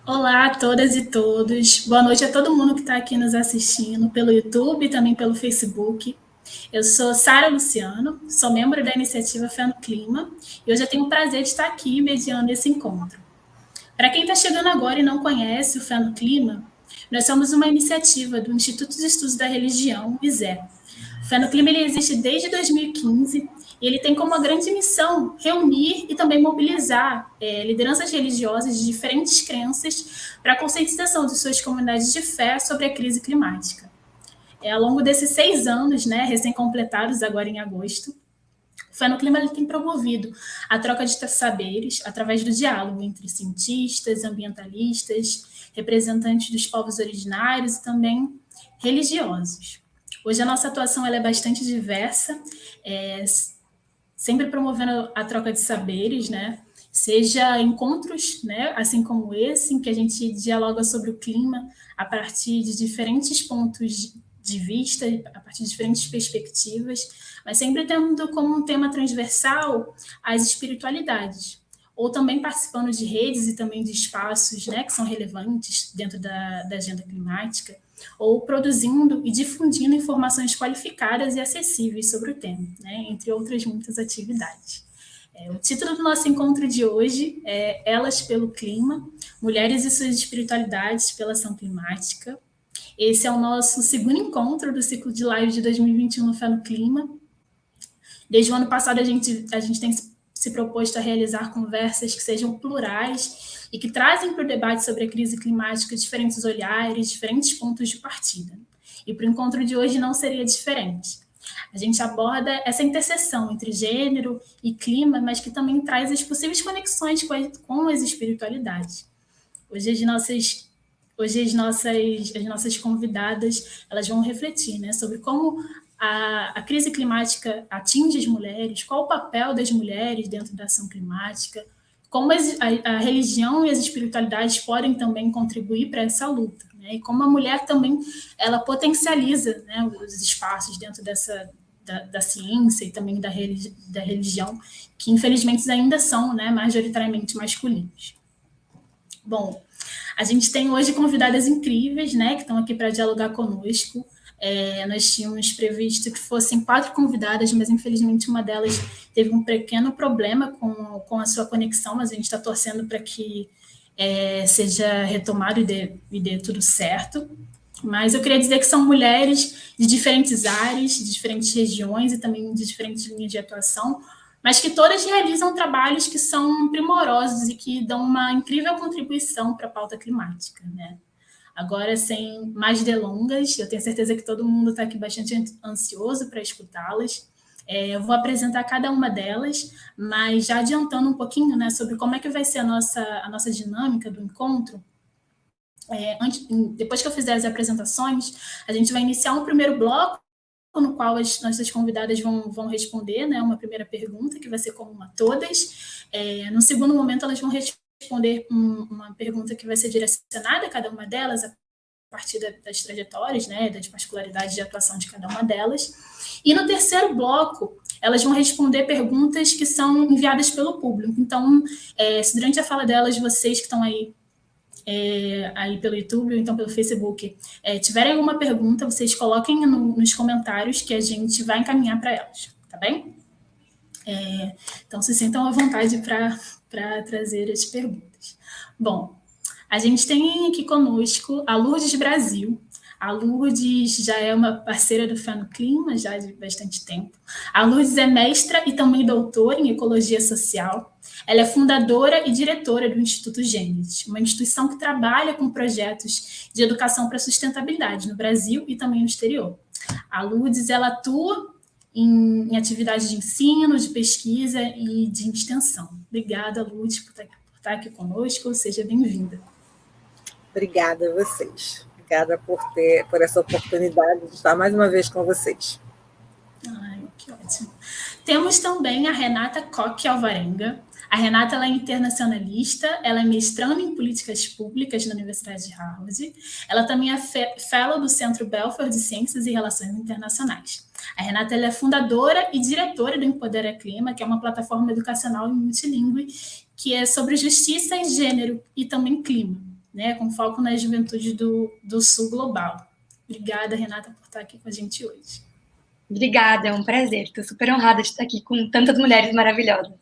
Olá a todas e todos. Boa noite a todo mundo que está aqui nos assistindo pelo YouTube e também pelo Facebook. Eu sou Sara Luciano, sou membro da iniciativa Fé no Clima e hoje eu tenho o prazer de estar aqui mediando esse encontro. Para quem está chegando agora e não conhece o Fé no Clima, nós somos uma iniciativa do Instituto de Estudos da Religião, ISE. O Fé no Clima ele existe desde 2015 e ele tem como uma grande missão reunir e também mobilizar lideranças religiosas de diferentes crenças para a conscientização de suas comunidades de fé sobre a crise climática. Ao longo desses 6 anos, recém-completados agora em agosto, o Fé no Clima ele tem promovido a troca de saberes através do diálogo entre cientistas, ambientalistas, representantes dos povos originários e também religiosos. Hoje a nossa atuação ela é bastante diversa, sempre promovendo a troca de saberes, seja encontros, assim como esse, em que a gente dialoga sobre o clima a partir de diferentes pontos de vista, a partir de diferentes perspectivas, mas sempre tendo como um tema transversal as espiritualidades, ou também participando de redes e também de espaços que são relevantes dentro da agenda climática, ou produzindo e difundindo informações qualificadas e acessíveis sobre o tema, entre outras muitas atividades. O título do nosso encontro de hoje é Elas pelo Clima, Mulheres e Suas Espiritualidades pela Ação Climática. Esse é o nosso segundo encontro do ciclo de live de 2021 no Fé no Clima. Desde o ano passado, a gente tem se proposto a realizar conversas que sejam plurais e que trazem para o debate sobre a crise climática diferentes olhares, diferentes pontos de partida. E para o encontro de hoje não seria diferente. A gente aborda essa interseção entre gênero e clima, mas que também traz as possíveis conexões com as espiritualidades. Hoje as nossas convidadas elas vão refletir sobre como a crise climática atinge as mulheres, qual o papel das mulheres dentro da ação climática, como a religião e as espiritualidades podem também contribuir para essa luta, e como a mulher também ela potencializa os espaços dentro da ciência e também da religião, que infelizmente ainda são majoritariamente masculinos. Bom, a gente tem hoje convidadas incríveis, que estão aqui para dialogar conosco. Nós tínhamos previsto que fossem 4 convidadas, mas infelizmente uma delas teve um pequeno problema com a sua conexão, mas a gente está torcendo para que seja retomado e dê tudo certo. Mas eu queria dizer que são mulheres de diferentes áreas, de diferentes regiões e também de diferentes linhas de atuação, mas que todas realizam trabalhos que são primorosos e que dão uma incrível contribuição para a pauta climática, Agora, sem mais delongas, eu tenho certeza que todo mundo está aqui bastante ansioso para escutá-las. Eu vou apresentar cada uma delas, mas já adiantando um pouquinho sobre como é que vai ser a nossa dinâmica do encontro. Depois que eu fizer as apresentações, a gente vai iniciar um primeiro bloco, no qual as nossas convidadas vão responder uma primeira pergunta, que vai ser comum a todas. No segundo momento, elas vão responder uma pergunta que vai ser direcionada a cada uma delas, a partir das trajetórias, das particularidades de atuação de cada uma delas. E no terceiro bloco, elas vão responder perguntas que são enviadas pelo público. Então, se durante a fala delas, vocês que estão aí pelo YouTube ou então pelo Facebook, tiverem alguma pergunta, vocês coloquem nos comentários que a gente vai encaminhar para elas, tá bem? Então, se sintam à vontade para trazer as perguntas. Bom, a gente tem aqui conosco a Lourdes Brasil. A Lourdes já é uma parceira do Fé no Clima, já de bastante tempo. A Lourdes é mestra e também doutora em Ecologia Social. Ela é fundadora e diretora do Instituto Gênesis, uma instituição que trabalha com projetos de educação para a sustentabilidade no Brasil e também no exterior. A Lourdes ela atua em atividades de ensino, de pesquisa e de extensão. Obrigada, Lourdes, por estar aqui conosco. Seja bem-vinda. Obrigada a vocês. Obrigada por essa oportunidade de estar mais uma vez com vocês. Que ótimo. Temos também a Renata Koch Alvarenga. A Renata ela é internacionalista, ela é mestranda em políticas públicas na Universidade de Harvard. Ela também é fellow do Centro Belfer de Ciências e Relações Internacionais. A Renata ela é fundadora e diretora do Empodera Clima, que é uma plataforma educacional e multilingüe que é sobre justiça e gênero e também clima, né, com foco na juventude do Sul global. Obrigada, Renata, por estar aqui com a gente hoje. Obrigada, é um prazer. Estou super honrada de estar aqui com tantas mulheres maravilhosas.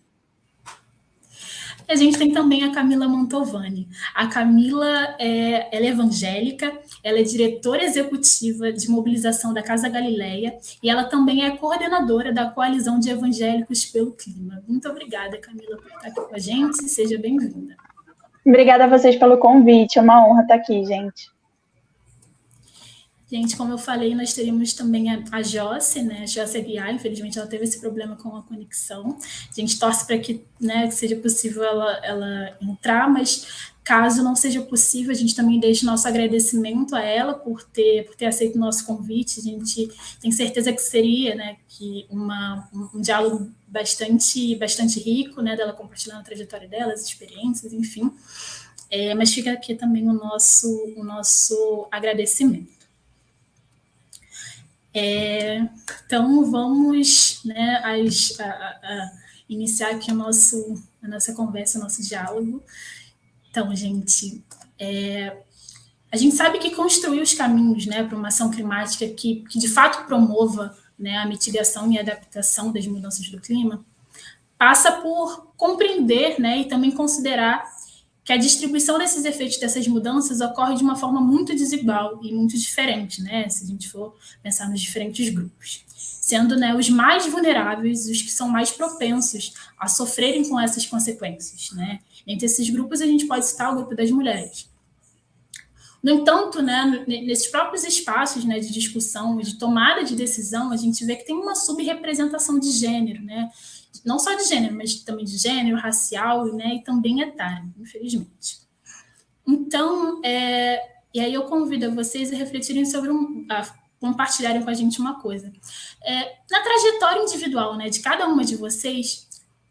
A gente tem também a Camila Mantovani. A Camila ela é evangélica, ela é diretora executiva de mobilização da Casa Galileia e ela também é coordenadora da Coalizão de Evangélicos pelo Clima. Muito obrigada, Camila, por estar aqui com a gente. Seja bem-vinda. Obrigada a vocês pelo convite. É uma honra estar aqui, gente. Gente, como eu falei, nós teríamos também a Josse, né? A Josse Aguiar, infelizmente ela teve esse problema com a conexão. A gente torce para que, né, que seja possível ela entrar, mas caso não seja possível, a gente também deixa o nosso agradecimento a ela por ter aceito o nosso convite. A gente tem certeza que seria, né, que um diálogo bastante rico, né, dela compartilhando a trajetória dela, as experiências, enfim. Mas fica aqui também o nosso agradecimento. Então, vamos, né, iniciar aqui a nossa conversa, o nosso diálogo. Então, gente, a gente sabe que construir os caminhos, né, para uma ação climática que de fato promova, né, a mitigação e a adaptação das mudanças do clima passa por compreender, né, e também considerar que a distribuição desses efeitos dessas mudanças ocorre de uma forma muito desigual e muito diferente, né? Se a gente for pensar nos diferentes grupos, sendo, né, os mais vulneráveis, os que são mais propensos a sofrerem com essas consequências, né? Entre esses grupos a gente pode citar o grupo das mulheres. No entanto, né, nesses próprios espaços, né, de discussão e de tomada de decisão, a gente vê que tem uma subrepresentação de gênero, né? Não só de gênero, mas também de gênero, racial, né, e também etário, infelizmente. Então, e aí eu convido vocês a refletirem sobre a compartilharem com a gente uma coisa. Na trajetória individual, né, de cada uma de vocês,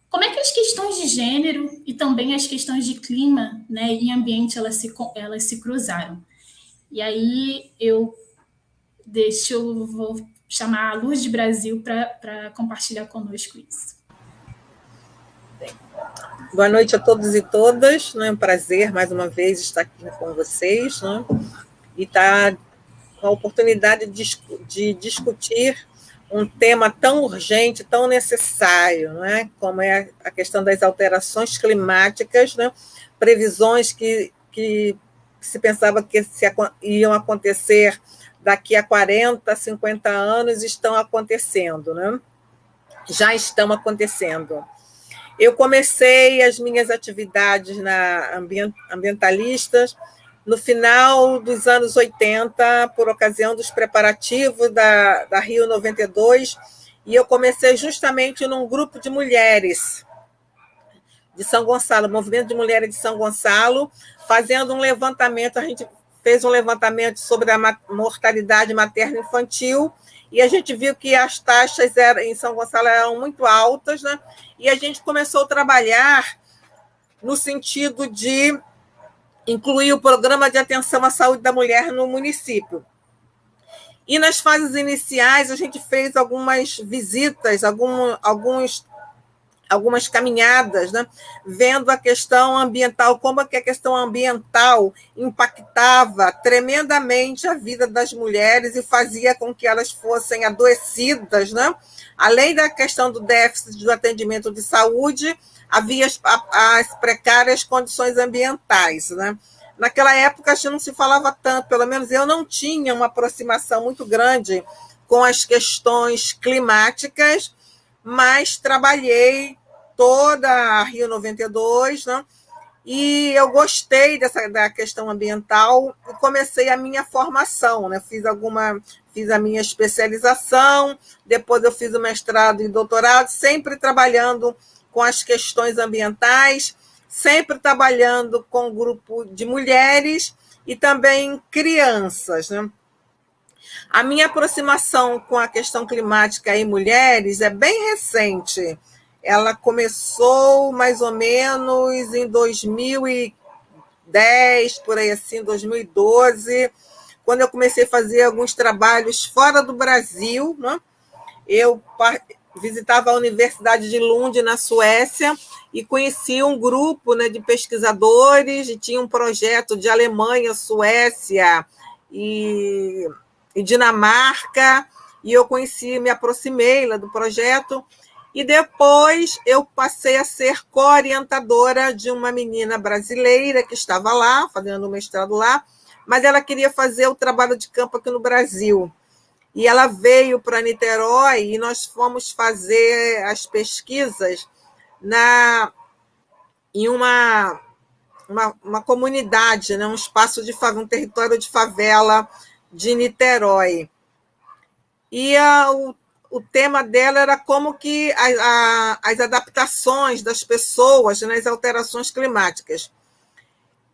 como é que as questões de gênero e também as questões de clima, né, e ambiente elas se cruzaram? E aí vou chamar a Luz de Brasil para compartilhar conosco isso. Boa noite a todos e todas, né? É um prazer, mais uma vez, estar aqui com vocês, né? E estar com a oportunidade de discutir um tema tão urgente, tão necessário, né? Como é a questão das alterações climáticas, né? Previsões que se pensava que iam acontecer daqui a 40, 50 anos, estão acontecendo, né? Já estão acontecendo. Eu comecei as minhas atividades ambientalistas no final dos anos 80, por ocasião dos preparativos da Rio 92, e eu comecei justamente num grupo de mulheres de São Gonçalo, Movimento de Mulheres de São Gonçalo, fazendo um levantamento. A gente fez um levantamento sobre a mortalidade materno-infantil, e a gente viu que as taxas em São Gonçalo eram muito altas, né? E a gente começou a trabalhar no sentido de incluir o programa de atenção à saúde da mulher no município. E nas fases iniciais, a gente fez algumas visitas, algumas caminhadas, né? Vendo a questão ambiental, como é que a questão ambiental impactava tremendamente a vida das mulheres e fazia com que elas fossem adoecidas, né? Além da questão do déficit do atendimento de saúde, havia as precárias condições ambientais, né? Naquela época, a gente não se falava tanto, pelo menos eu não tinha uma aproximação muito grande com as questões climáticas, mas trabalhei toda a Rio 92, né? E eu gostei da questão ambiental e comecei a minha formação, né? Fiz a minha especialização, depois eu fiz o mestrado e doutorado, sempre trabalhando com as questões ambientais, sempre trabalhando com um grupo de mulheres e também crianças, né? A minha aproximação com a questão climática e mulheres é bem recente. Ela começou mais ou menos em 2010, por aí assim, 2012, quando eu comecei a fazer alguns trabalhos fora do Brasil, né? Eu visitava a Universidade de Lund, na Suécia, e conheci um grupo, né, de pesquisadores, e tinha um projeto de Alemanha, Suécia e Dinamarca, e eu conheci, me aproximei lá do projeto, e depois eu passei a ser co-orientadora de uma menina brasileira que estava lá, fazendo um mestrado lá, mas ela queria fazer o trabalho de campo aqui no Brasil. E ela veio para Niterói e nós fomos fazer as pesquisas em uma comunidade, né, um espaço de favela, um território de favela de Niterói. E o tema dela era como que as adaptações das pessoas nas alterações climáticas.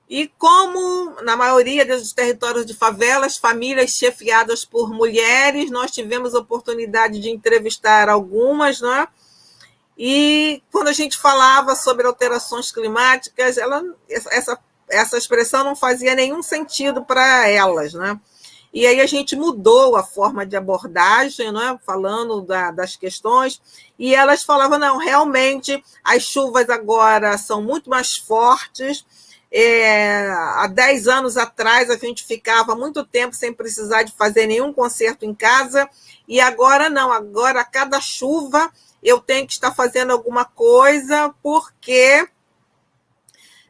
E como, na maioria dos territórios de favelas, famílias chefiadas por mulheres, nós tivemos a oportunidade de entrevistar algumas, né? E quando a gente falava sobre alterações climáticas, essa expressão não fazia nenhum sentido para elas, né? E aí a gente mudou a forma de abordagem, né? Falando das questões, e elas falavam, não, realmente as chuvas agora são muito mais fortes. Há 10 anos atrás a gente ficava muito tempo sem precisar de fazer nenhum concerto em casa, e agora não, agora a cada chuva eu tenho que estar fazendo alguma coisa, porque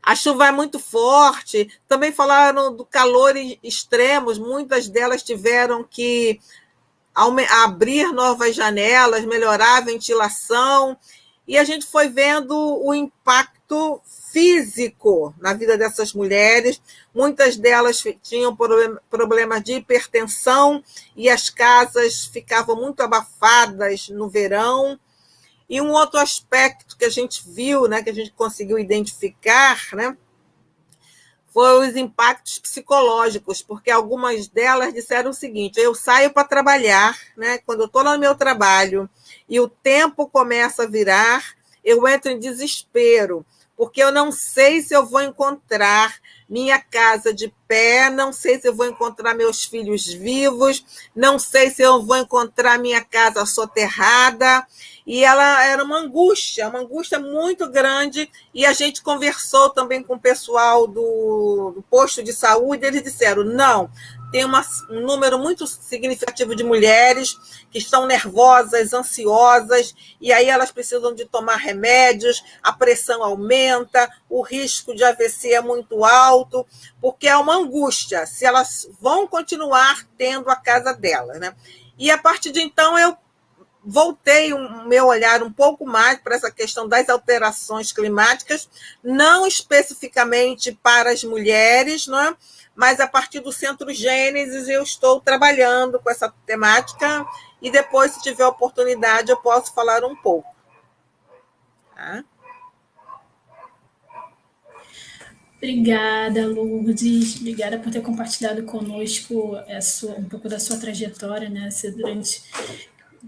a chuva é muito forte. Também falaram do calor extremos, muitas delas tiveram que abrir novas janelas, melhorar a ventilação, e a gente foi vendo o impacto físico na vida dessas mulheres. Muitas delas tinham problemas de hipertensão e as casas ficavam muito abafadas no verão. E um outro aspecto que a gente viu, né, que a gente conseguiu identificar, né, foi os impactos psicológicos, porque algumas delas disseram o seguinte: eu saio para trabalhar, né, quando eu estou no meu trabalho e o tempo começa a virar, eu entro em desespero, porque eu não sei se eu vou encontrar minha casa de pé, não sei se eu vou encontrar meus filhos vivos, não sei se eu vou encontrar minha casa soterrada. E ela era uma angústia muito grande, e a gente conversou também com o pessoal do posto de saúde, eles disseram, não, tem um número muito significativo de mulheres que estão nervosas, ansiosas, e aí elas precisam de tomar remédios, a pressão aumenta, o risco de AVC é muito alto, porque é uma angústia, se elas vão continuar tendo a casa delas, né? E a partir de então eu voltei o meu olhar um pouco mais para essa questão das alterações climáticas, não especificamente para as mulheres, não é? Mas a partir do Centro Gênesis eu estou trabalhando com essa temática, e depois, se tiver oportunidade, eu posso falar um pouco. Tá? Obrigada, Lourdes. Obrigada por ter compartilhado conosco um pouco da sua trajetória, né?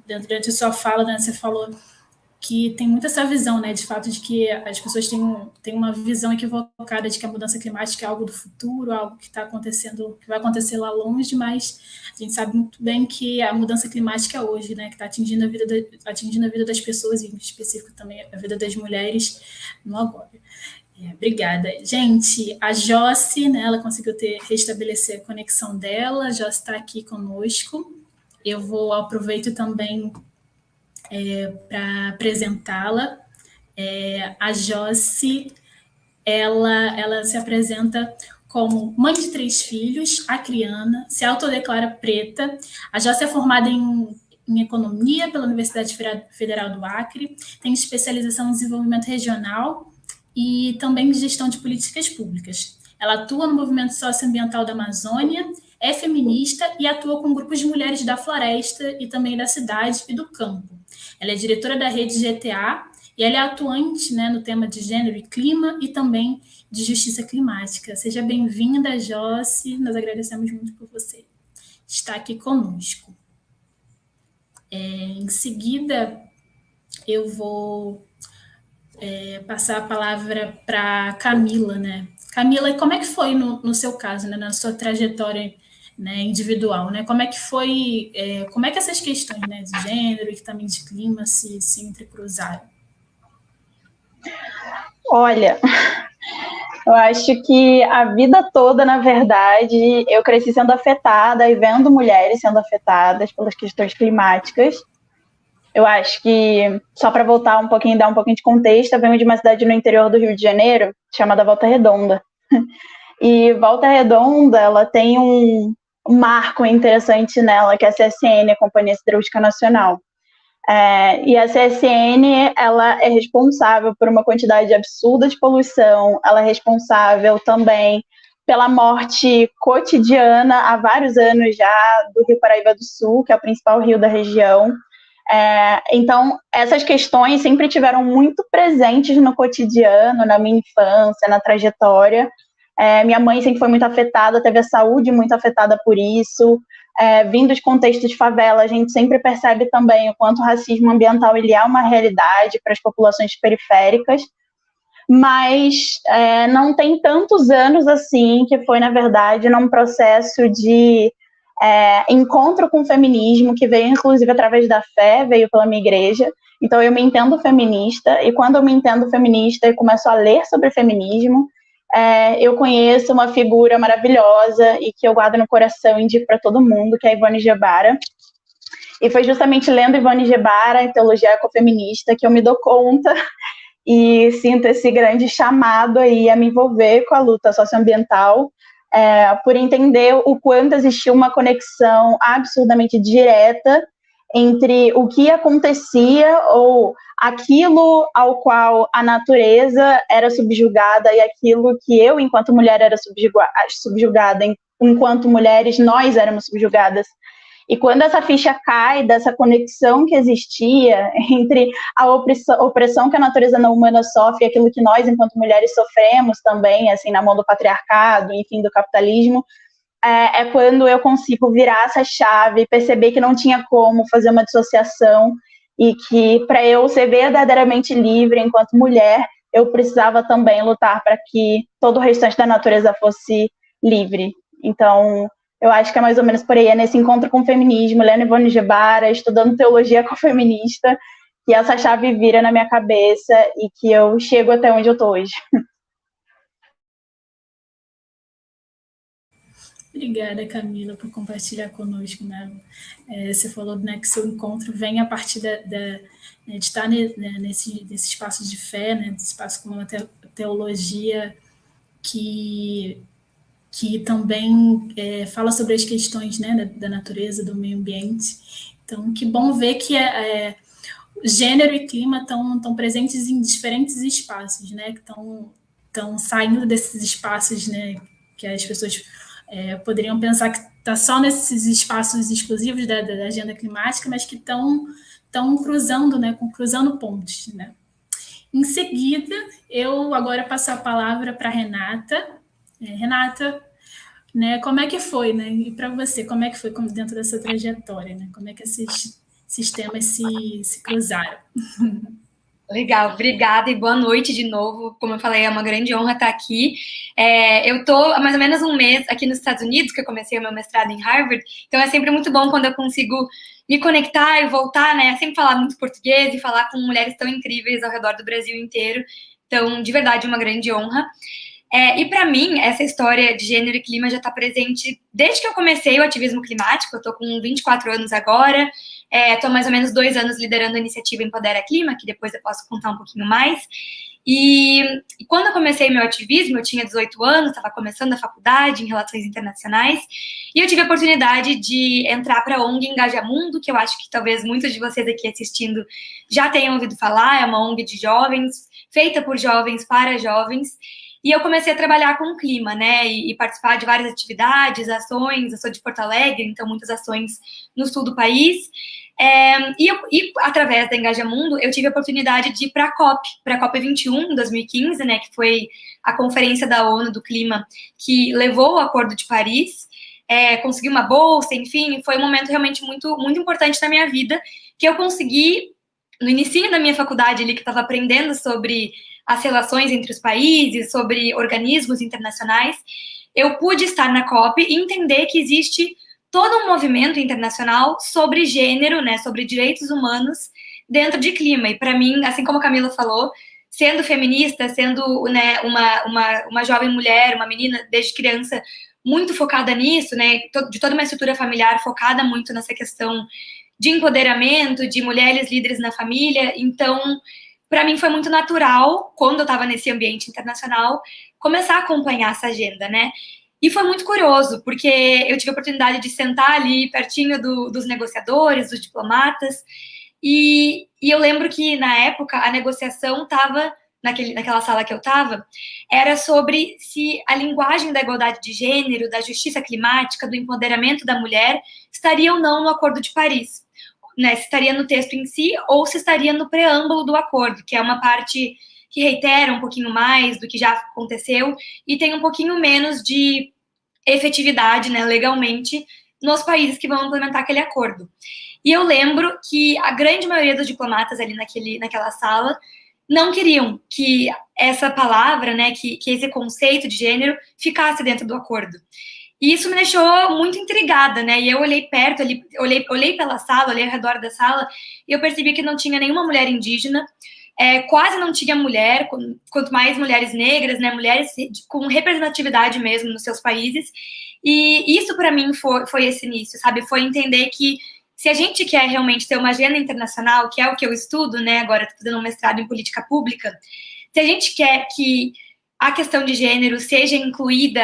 Durante a sua fala, né, você falou que tem muito essa visão, né, de fato de que as pessoas têm uma visão equivocada de que a mudança climática é algo do futuro, algo que está acontecendo, que vai acontecer lá longe, mas a gente sabe muito bem que a mudança climática é hoje, né, que está atingindo a vida das pessoas, e em específico também a vida das mulheres no agora. Obrigada. Gente, a Josi, né, ela conseguiu restabelecer a conexão dela, a Josi está aqui conosco. Eu aproveito também para apresentá-la. A Josi, ela se apresenta como mãe de 3 filhos, acriana, se autodeclara preta. A Josi é formada em Economia pela Universidade Federal do Acre, tem especialização em Desenvolvimento Regional e também em Gestão de Políticas Públicas. Ela atua no movimento socioambiental da Amazônia, é feminista e atua com grupos de mulheres da floresta e também da cidade e do campo. Ela é diretora da rede GTA e ela é atuante, né, no tema de gênero e clima e também de justiça climática. Seja bem-vinda, Josi, nós agradecemos muito por você está aqui conosco. Em seguida, eu vou passar a palavra para Camila, né? Camila, como é que foi no seu caso, né, na sua trajetória, né, individual, né? Como é que foi, como é que essas questões, né, de gênero e também de clima se entrecruzaram? Olha, eu acho que a vida toda, na verdade, eu cresci sendo afetada e vendo mulheres sendo afetadas pelas questões climáticas. Eu acho que, só para voltar um pouquinho, dar um pouquinho de contexto, eu venho de uma cidade no interior do Rio de Janeiro, chamada Volta Redonda. E Volta Redonda, ela tem um marco interessante nela, que é a CSN, a Companhia Siderúrgica Nacional. E a CSN, ela é responsável por uma quantidade absurda de poluição, ela é responsável também pela morte cotidiana, há vários anos já, do Rio Paraíba do Sul, que é o principal rio da região. Então, essas questões sempre tiveram muito presentes no cotidiano, na minha infância, na trajetória. Minha mãe sempre foi muito afetada, teve a saúde muito afetada por isso. Vindo de contexto de favela, a gente sempre percebe também o quanto o racismo ambiental ele é uma realidade para as populações periféricas, mas não tem tantos anos assim que foi, na verdade, num processo de encontro com o feminismo, que veio inclusive através da fé, veio pela minha igreja. Então eu me entendo feminista, e quando eu me entendo feminista e começo a ler sobre feminismo, eu conheço uma figura maravilhosa e que eu guardo no coração e indico para todo mundo, que é a Ivone Gebara. E foi justamente lendo Ivone Gebara, em Teologia Ecofeminista, que eu me dou conta e sinto esse grande chamado aí a me envolver com a luta socioambiental, por entender o quanto existia uma conexão absurdamente direta entre o que acontecia ou aquilo ao qual a natureza era subjugada e aquilo que eu, enquanto mulher, era subjugada, enquanto mulheres, nós éramos subjugadas. E quando essa ficha cai dessa conexão que existia entre a opressão que a natureza não humana sofre e aquilo que nós, enquanto mulheres, sofremos também, assim, na mão do patriarcado, enfim, do capitalismo, quando eu consigo virar essa chave e perceber que não tinha como fazer uma dissociação e que, para eu ser verdadeiramente livre enquanto mulher, eu precisava também lutar para que todo o restante da natureza fosse livre. Então, eu acho que é mais ou menos por aí, nesse encontro com o feminismo, lendo Ivone Gebara, estudando teologia ecofeminista, que essa chave vira na minha cabeça e que eu chego até onde eu estou hoje. Obrigada, Camila, por compartilhar conosco, né? Você falou, né, que seu encontro vem a partir de estar nesse espaço de fé, né, desse espaço com uma teologia que também fala sobre as questões, né, da natureza, do meio ambiente. Então, que bom ver que gênero e clima estão presentes em diferentes espaços, né, que estão saindo desses espaços, né, que as pessoas poderiam pensar que está só nesses espaços exclusivos da agenda climática, mas que estão cruzando, né, cruzando pontes, né. Em seguida, eu agora passo a palavra para a Renata. Renata, né, como é que foi, né? E para você, como é que foi dentro dessa trajetória, né? Como é que esses temas se cruzaram? Legal, obrigada e boa noite de novo. Como eu falei, é uma grande honra estar aqui. Eu estou há mais ou menos um mês aqui nos Estados Unidos, que eu comecei o meu mestrado em Harvard, então é sempre muito bom quando eu consigo me conectar e voltar, né? Sempre falar muito português e falar com mulheres tão incríveis ao redor do Brasil inteiro. Então, de verdade, uma grande honra. E para mim, essa história de gênero e clima já está presente desde que eu comecei o ativismo climático. Eu estou com 24 anos agora, estou mais ou menos 2 anos liderando a iniciativa Empodera Clima, que depois eu posso contar um pouquinho mais. E quando eu comecei meu ativismo, eu tinha 18 anos, estava começando a faculdade em Relações Internacionais, e eu tive a oportunidade de entrar para a ONG Engajamundo, que eu acho que talvez muitos de vocês aqui assistindo já tenham ouvido falar. É uma ONG de jovens, feita por jovens para jovens, e eu comecei a trabalhar com o clima, né, e participar de várias atividades, ações. Eu sou de Porto Alegre, então muitas ações no sul do país. E através da Engajamundo, eu tive a oportunidade de ir para a COP21, em 2015, né, que foi a conferência da ONU do clima que levou o Acordo de Paris. consegui uma bolsa, enfim, foi um momento realmente muito, muito importante na minha vida, que eu consegui, no início da minha faculdade ali, que estava aprendendo sobre as relações entre os países, sobre organismos internacionais, eu pude estar na COP e entender que existe todo um movimento internacional sobre gênero, né, sobre direitos humanos dentro de clima. E para mim, assim como a Camila falou, sendo feminista, sendo, né, uma jovem mulher, uma menina desde criança muito focada nisso, né, de toda uma estrutura familiar focada muito nessa questão de empoderamento, de mulheres líderes na família. Então, para mim foi muito natural, quando eu estava nesse ambiente internacional, começar a acompanhar essa agenda, né? E foi muito curioso, porque eu tive a oportunidade de sentar ali pertinho dos negociadores, dos diplomatas, e eu lembro que, na época, a negociação estava, naquela sala que eu estava, era sobre se a linguagem da igualdade de gênero, da justiça climática, do empoderamento da mulher, estaria ou não no Acordo de Paris. Né, se estaria no texto em si ou se estaria no preâmbulo do acordo, que é uma parte que reitera um pouquinho mais do que já aconteceu e tem um pouquinho menos de efetividade, né, legalmente, nos países que vão implementar aquele acordo. E eu lembro que a grande maioria dos diplomatas ali naquela sala não queriam que essa palavra, né, que esse conceito de gênero ficasse dentro do acordo. E isso me deixou muito intrigada, né? E eu olhei perto, olhei pela sala, olhei ao redor da sala, e eu percebi que não tinha nenhuma mulher indígena, quase não tinha mulher, quanto mais mulheres negras, né? Mulheres com representatividade mesmo nos seus países. E isso, para mim, foi esse início, sabe? Foi entender que se a gente quer realmente ter uma agenda internacional, que é o que eu estudo, né? Agora estou fazendo um mestrado em política pública, se a gente quer que a questão de gênero seja incluída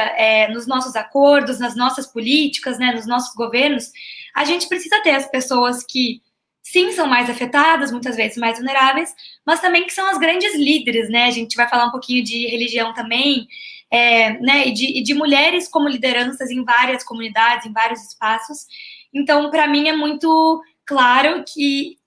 nos nossos acordos, nas nossas políticas, né, nos nossos governos, a gente precisa ter as pessoas que, sim, são mais afetadas, muitas vezes mais vulneráveis, mas também que são as grandes líderes, né? A gente vai falar um pouquinho de religião também, né, e de mulheres como lideranças em várias comunidades, em vários espaços. Então, para mim, é muito claro que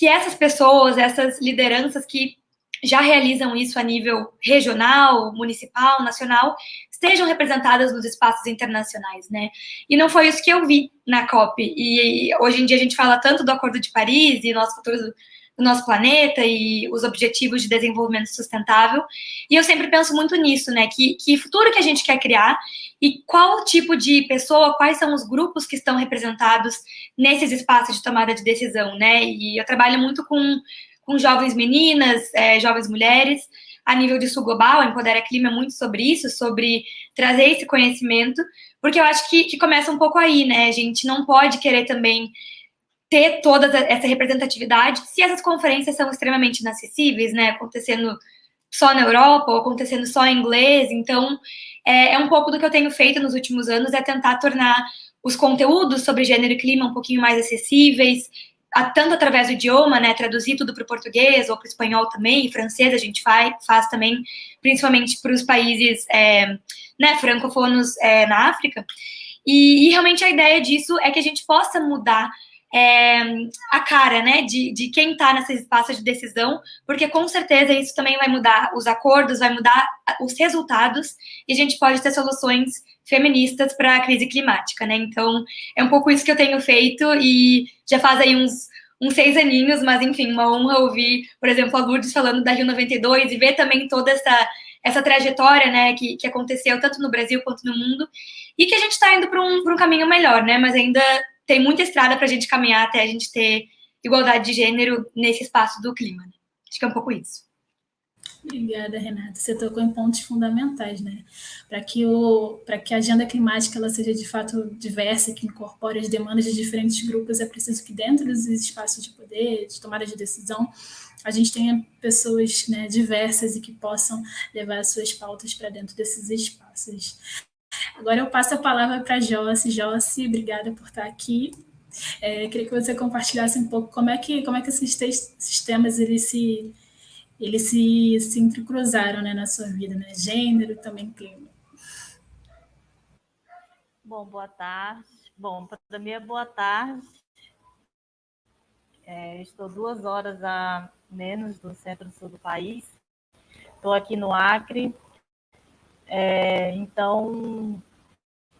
essas pessoas, essas lideranças que já realizam isso a nível regional, municipal, nacional, estejam representadas nos espaços internacionais, né? E não foi isso que eu vi na COP. E hoje em dia a gente fala tanto do Acordo de Paris e nosso futuro do nosso planeta e os objetivos de desenvolvimento sustentável. E eu sempre penso muito nisso, né? Que futuro que a gente quer criar e qual tipo de pessoa, quais são os grupos que estão representados nesses espaços de tomada de decisão, né? E eu trabalho muito com jovens meninas, jovens mulheres, a nível de sul global, a Empodera Clima é muito sobre isso, sobre trazer esse conhecimento, porque eu acho que começa um pouco aí, né? A gente não pode querer também ter toda essa representatividade se essas conferências são extremamente inacessíveis, né? Acontecendo só na Europa ou acontecendo só em inglês. Então, é um pouco do que eu tenho feito nos últimos anos, é tentar tornar os conteúdos sobre gênero e clima um pouquinho mais acessíveis, tanto através do idioma, né, traduzir tudo para o português ou para o espanhol também, francês a gente faz também, principalmente para os países né, francofonos na África. E realmente a ideia disso é que a gente possa mudar a cara, né, de quem está nesses espaços de decisão, porque com certeza isso também vai mudar os acordos, vai mudar os resultados, e a gente pode ter soluções feministas para a crise climática, né? Então, é um pouco isso que eu tenho feito, e já faz aí uns 6 aninhos, mas enfim, uma honra ouvir, por exemplo, a Lourdes falando da Rio 92 e ver também toda essa trajetória, né, que aconteceu tanto no Brasil quanto no mundo, e que a gente está indo para um caminho melhor, né? Mas ainda tem muita estrada para a gente caminhar até a gente ter igualdade de gênero nesse espaço do clima, né? Acho que é um pouco isso. Obrigada, Renata. Você tocou em pontos fundamentais, né? Para que a agenda climática ela seja de fato diversa, que incorpore as demandas de diferentes grupos, é preciso que dentro dos espaços de poder, de tomada de decisão, a gente tenha pessoas, né, diversas e que possam levar as suas pautas para dentro desses espaços. Agora eu passo a palavra para a Josi. Josi, obrigada por estar aqui. Queria que você compartilhasse um pouco como é que esses temas eles se entrecruzaram, né, na sua vida, né? Gênero e também clima. Bom, boa tarde. Bom, para mim é boa tarde. Estou 2 horas a menos do centro-sul do país. Estou aqui no Acre. Então,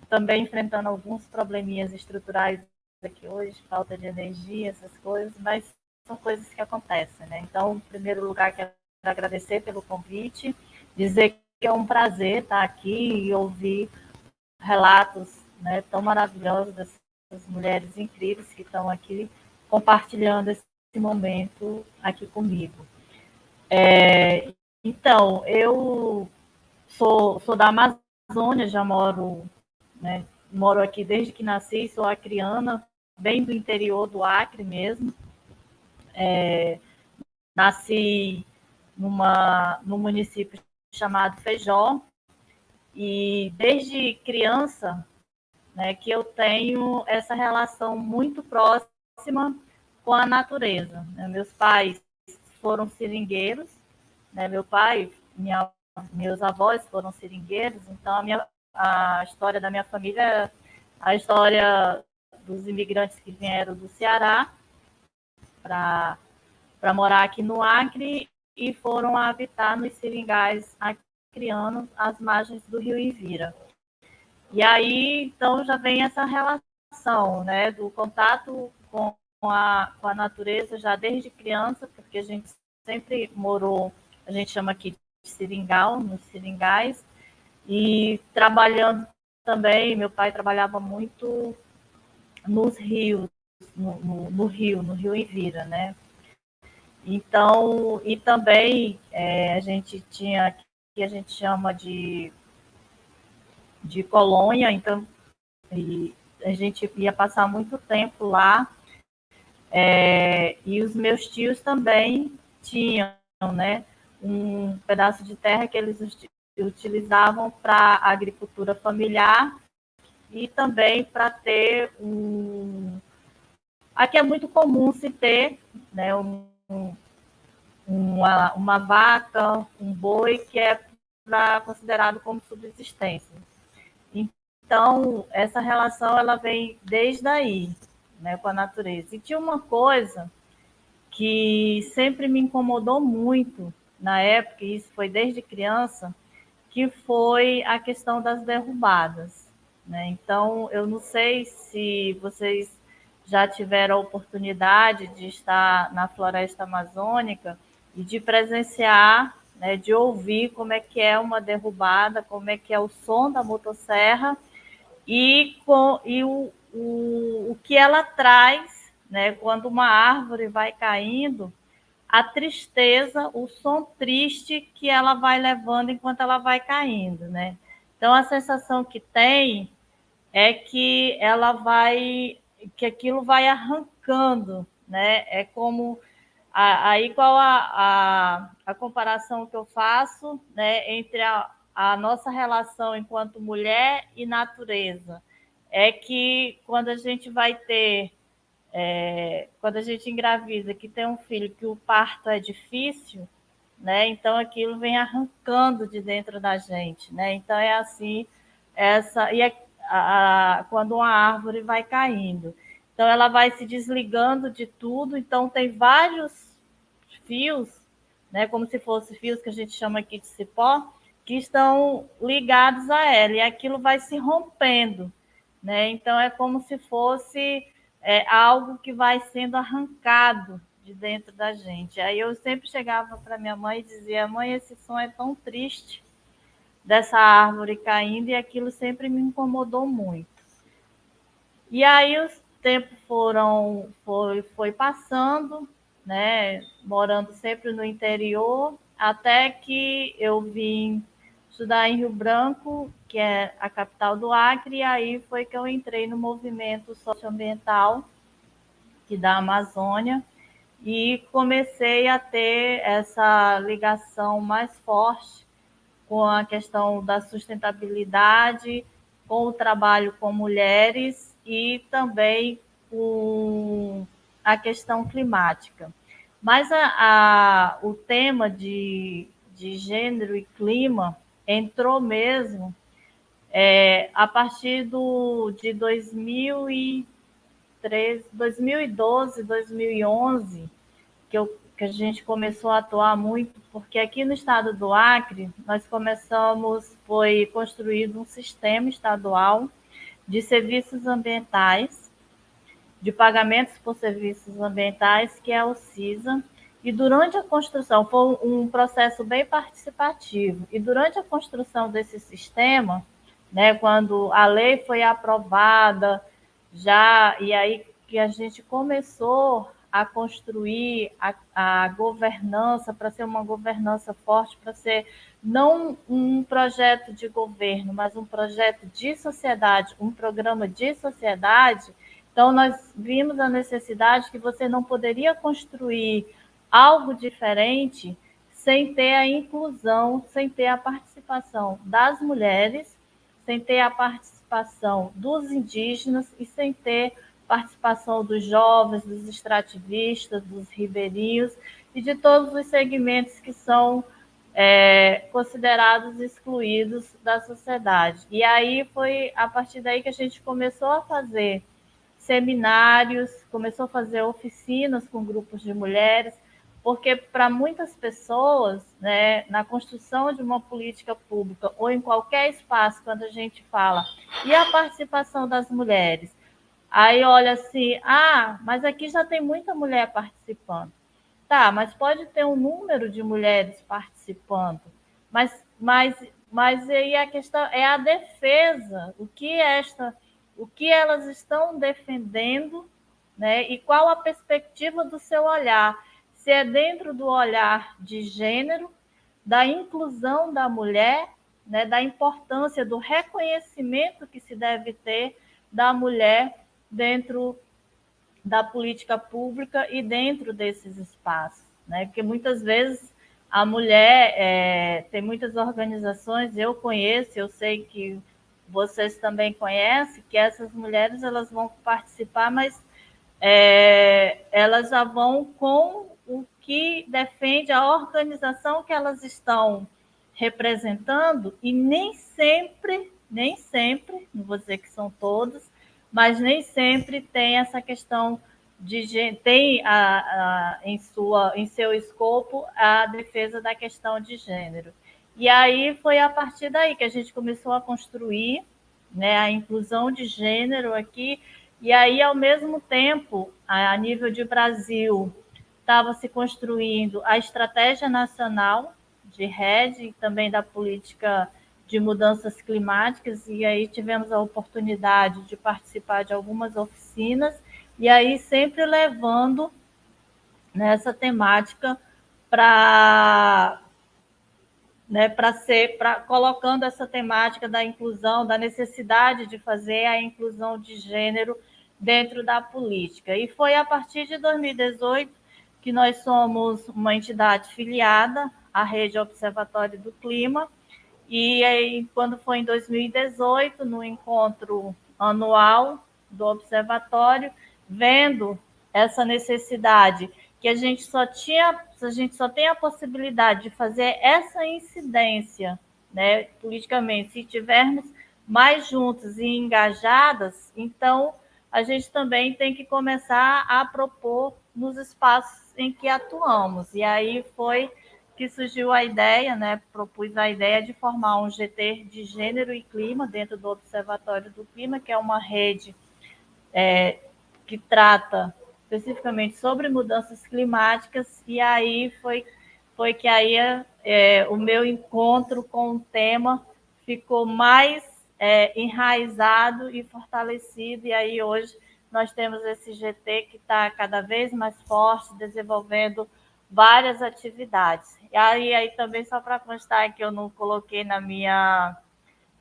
também enfrentando alguns probleminhas estruturais aqui hoje, falta de energia, essas coisas, mas são coisas que acontecem, né? Então, em primeiro lugar, quero agradecer pelo convite, dizer que é um prazer estar aqui e ouvir relatos, né, tão maravilhosos dessas mulheres incríveis que estão aqui compartilhando esse momento aqui comigo. Então, eu sou da Amazônia, já moro, né, moro aqui desde que nasci, sou acriana, bem do interior do Acre mesmo. Nasci num município chamado Feijó, e desde criança, né, que eu tenho essa relação muito próxima com a natureza, né? Meus pais foram seringueiros, né? Meu pai, meus avós foram seringueiros, então a história da minha família é a história dos imigrantes que vieram do Ceará para morar aqui no Acre e foram habitar nos seringais acrianos às margens do rio Envira. E aí, então, já vem essa relação, né, do contato com a natureza já desde criança, porque a gente sempre morou, a gente chama aqui de seringal, nos seringais, e trabalhando também, meu pai trabalhava muito nos rios, no rio Envira, né? Então, e também a gente tinha, que a gente chama de colônia, então e a gente ia passar muito tempo lá, e os meus tios também tinham, né, um pedaço de terra que eles utilizavam para agricultura familiar e também para ter aqui é muito comum se ter, né, uma vaca, um boi, que é considerado como subsistência. Então, essa relação ela vem desde aí, né, com a natureza. E tinha uma coisa que sempre me incomodou muito na época, e isso foi desde criança, que foi a questão das derrubadas, né? Então, eu não sei se vocês já tiveram a oportunidade de estar na floresta amazônica e de presenciar, né, de ouvir como é uma derrubada, como é que é o som da motosserra e o que ela traz, né, quando uma árvore vai caindo, a tristeza, o som triste que ela vai levando enquanto ela vai caindo, né? Então, a sensação que tem é que que aquilo vai arrancando, né? É como aí qual a comparação que eu faço, né, entre a nossa relação enquanto mulher e natureza. É que quando a gente vai ter, quando a gente engravida, que tem um filho, que o parto é difícil, né? Então aquilo vem arrancando de dentro da gente, né? Então é assim, quando uma árvore vai caindo. Então ela vai se desligando de tudo, então tem vários fios, né, como se fossem fios que a gente chama aqui de cipó, que estão ligados a ela, e aquilo vai se rompendo, né? Então é como se fosse algo que vai sendo arrancado de dentro da gente. Aí eu sempre chegava para minha mãe e dizia: mãe, esse som é tão triste dessa árvore caindo, e aquilo sempre me incomodou muito. E aí os tempos foi passando, né, morando sempre no interior, até que eu vim estudar em Rio Branco, que é a capital do Acre, e aí foi que eu entrei no movimento socioambiental aqui da Amazônia e comecei a ter essa ligação mais forte com a questão da sustentabilidade, com o trabalho com mulheres e também com a questão climática. Mas o tema de gênero e clima entrou mesmo a partir de 2012, 2011, que a gente começou a atuar muito, porque aqui no estado do Acre, foi construído um sistema estadual de serviços ambientais, de pagamentos por serviços ambientais, que é o CISA. E durante a construção, foi um processo bem participativo, e durante a construção desse sistema, né, quando a lei foi aprovada, já, e aí que a gente começou a construir a governança, para ser uma governança forte, para ser não um projeto de governo, mas um projeto de sociedade, um programa de sociedade. Então, nós vimos a necessidade que você não poderia construir algo diferente sem ter a inclusão, sem ter a participação das mulheres, sem ter a participação dos indígenas e sem ter participação dos jovens, dos extrativistas, dos ribeirinhos e de todos os segmentos que são considerados excluídos da sociedade. E aí foi a partir daí que a gente começou a fazer seminários, começou a fazer oficinas com grupos de mulheres, porque para muitas pessoas, né, na construção de uma política pública ou em qualquer espaço, quando a gente fala, e a participação das mulheres? Aí olha assim, mas aqui já tem muita mulher participando. Tá, mas pode ter um número de mulheres participando, mas aí a questão é a defesa, o que elas estão defendendo, né? E qual a perspectiva do seu olhar, se é dentro do olhar de gênero, da inclusão da mulher, né? Da importância do reconhecimento que se deve ter da mulher dentro da política pública e dentro desses espaços, né? Porque muitas vezes a mulher tem muitas organizações, eu conheço, eu sei que vocês também conhecem, que essas mulheres elas vão participar, mas elas já vão com o que defende a organização que elas estão representando, e nem sempre, não vou dizer que são todas, mas nem sempre tem essa questão tem em seu escopo a defesa da questão de gênero. E aí foi a partir daí que a gente começou a construir, né, a inclusão de gênero aqui, e aí, ao mesmo tempo, a nível de Brasil, estava se construindo a Estratégia Nacional de RED e também da Política de Mudanças Climáticas, e aí tivemos a oportunidade de participar de algumas oficinas, e aí sempre levando nessa temática para colocando essa temática da inclusão, da necessidade de fazer a inclusão de gênero dentro da política. E foi a partir de 2018 que nós somos uma entidade filiada à Rede Observatório do Clima, e aí, quando foi em 2018, no encontro anual do Observatório, vendo essa necessidade, que a gente só tem a possibilidade de fazer essa incidência, né, politicamente, se tivermos mais juntas e engajadas, então a gente também tem que começar a propor nos espaços em que atuamos. E aí foi que surgiu a ideia, né, propus a ideia de formar um GT de Gênero e Clima dentro do Observatório do Clima, que é uma rede que trata especificamente sobre mudanças climáticas, e aí foi que aí o meu encontro com o tema ficou mais enraizado e fortalecido, e aí hoje nós temos esse GT que está cada vez mais forte, desenvolvendo várias atividades. E aí também, só para constar que eu não coloquei na minha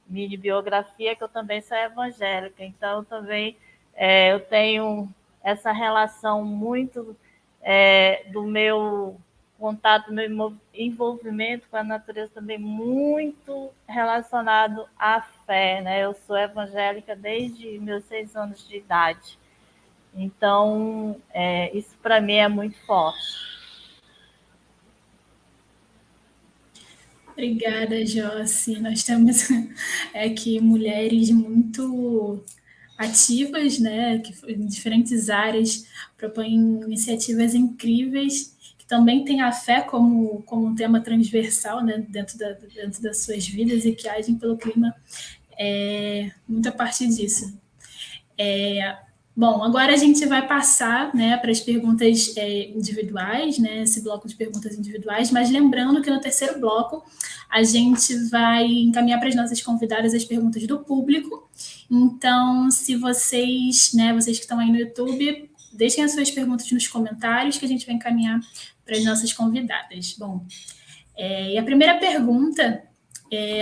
mini biografia, que eu também sou evangélica, então também eu tenho essa relação muito do meu contato, meu envolvimento com a natureza também muito relacionado à fé, né? Eu sou evangélica desde meus 6 anos de idade, então isso para mim é muito forte. Obrigada, Josi. Nós temos aqui mulheres muito ativas, né, que em diferentes áreas propõem iniciativas incríveis, que também têm a fé como um tema transversal, né, dentro das suas vidas, e que agem pelo clima Muito a partir disso. Bom, agora a gente vai passar, né, para as perguntas individuais, né, esse bloco de perguntas individuais, mas lembrando que no terceiro bloco a gente vai encaminhar para as nossas convidadas as perguntas do público. Então, se vocês, né, vocês que estão aí no YouTube, deixem as suas perguntas nos comentários que a gente vai encaminhar para as nossas convidadas. Bom, e a primeira pergunta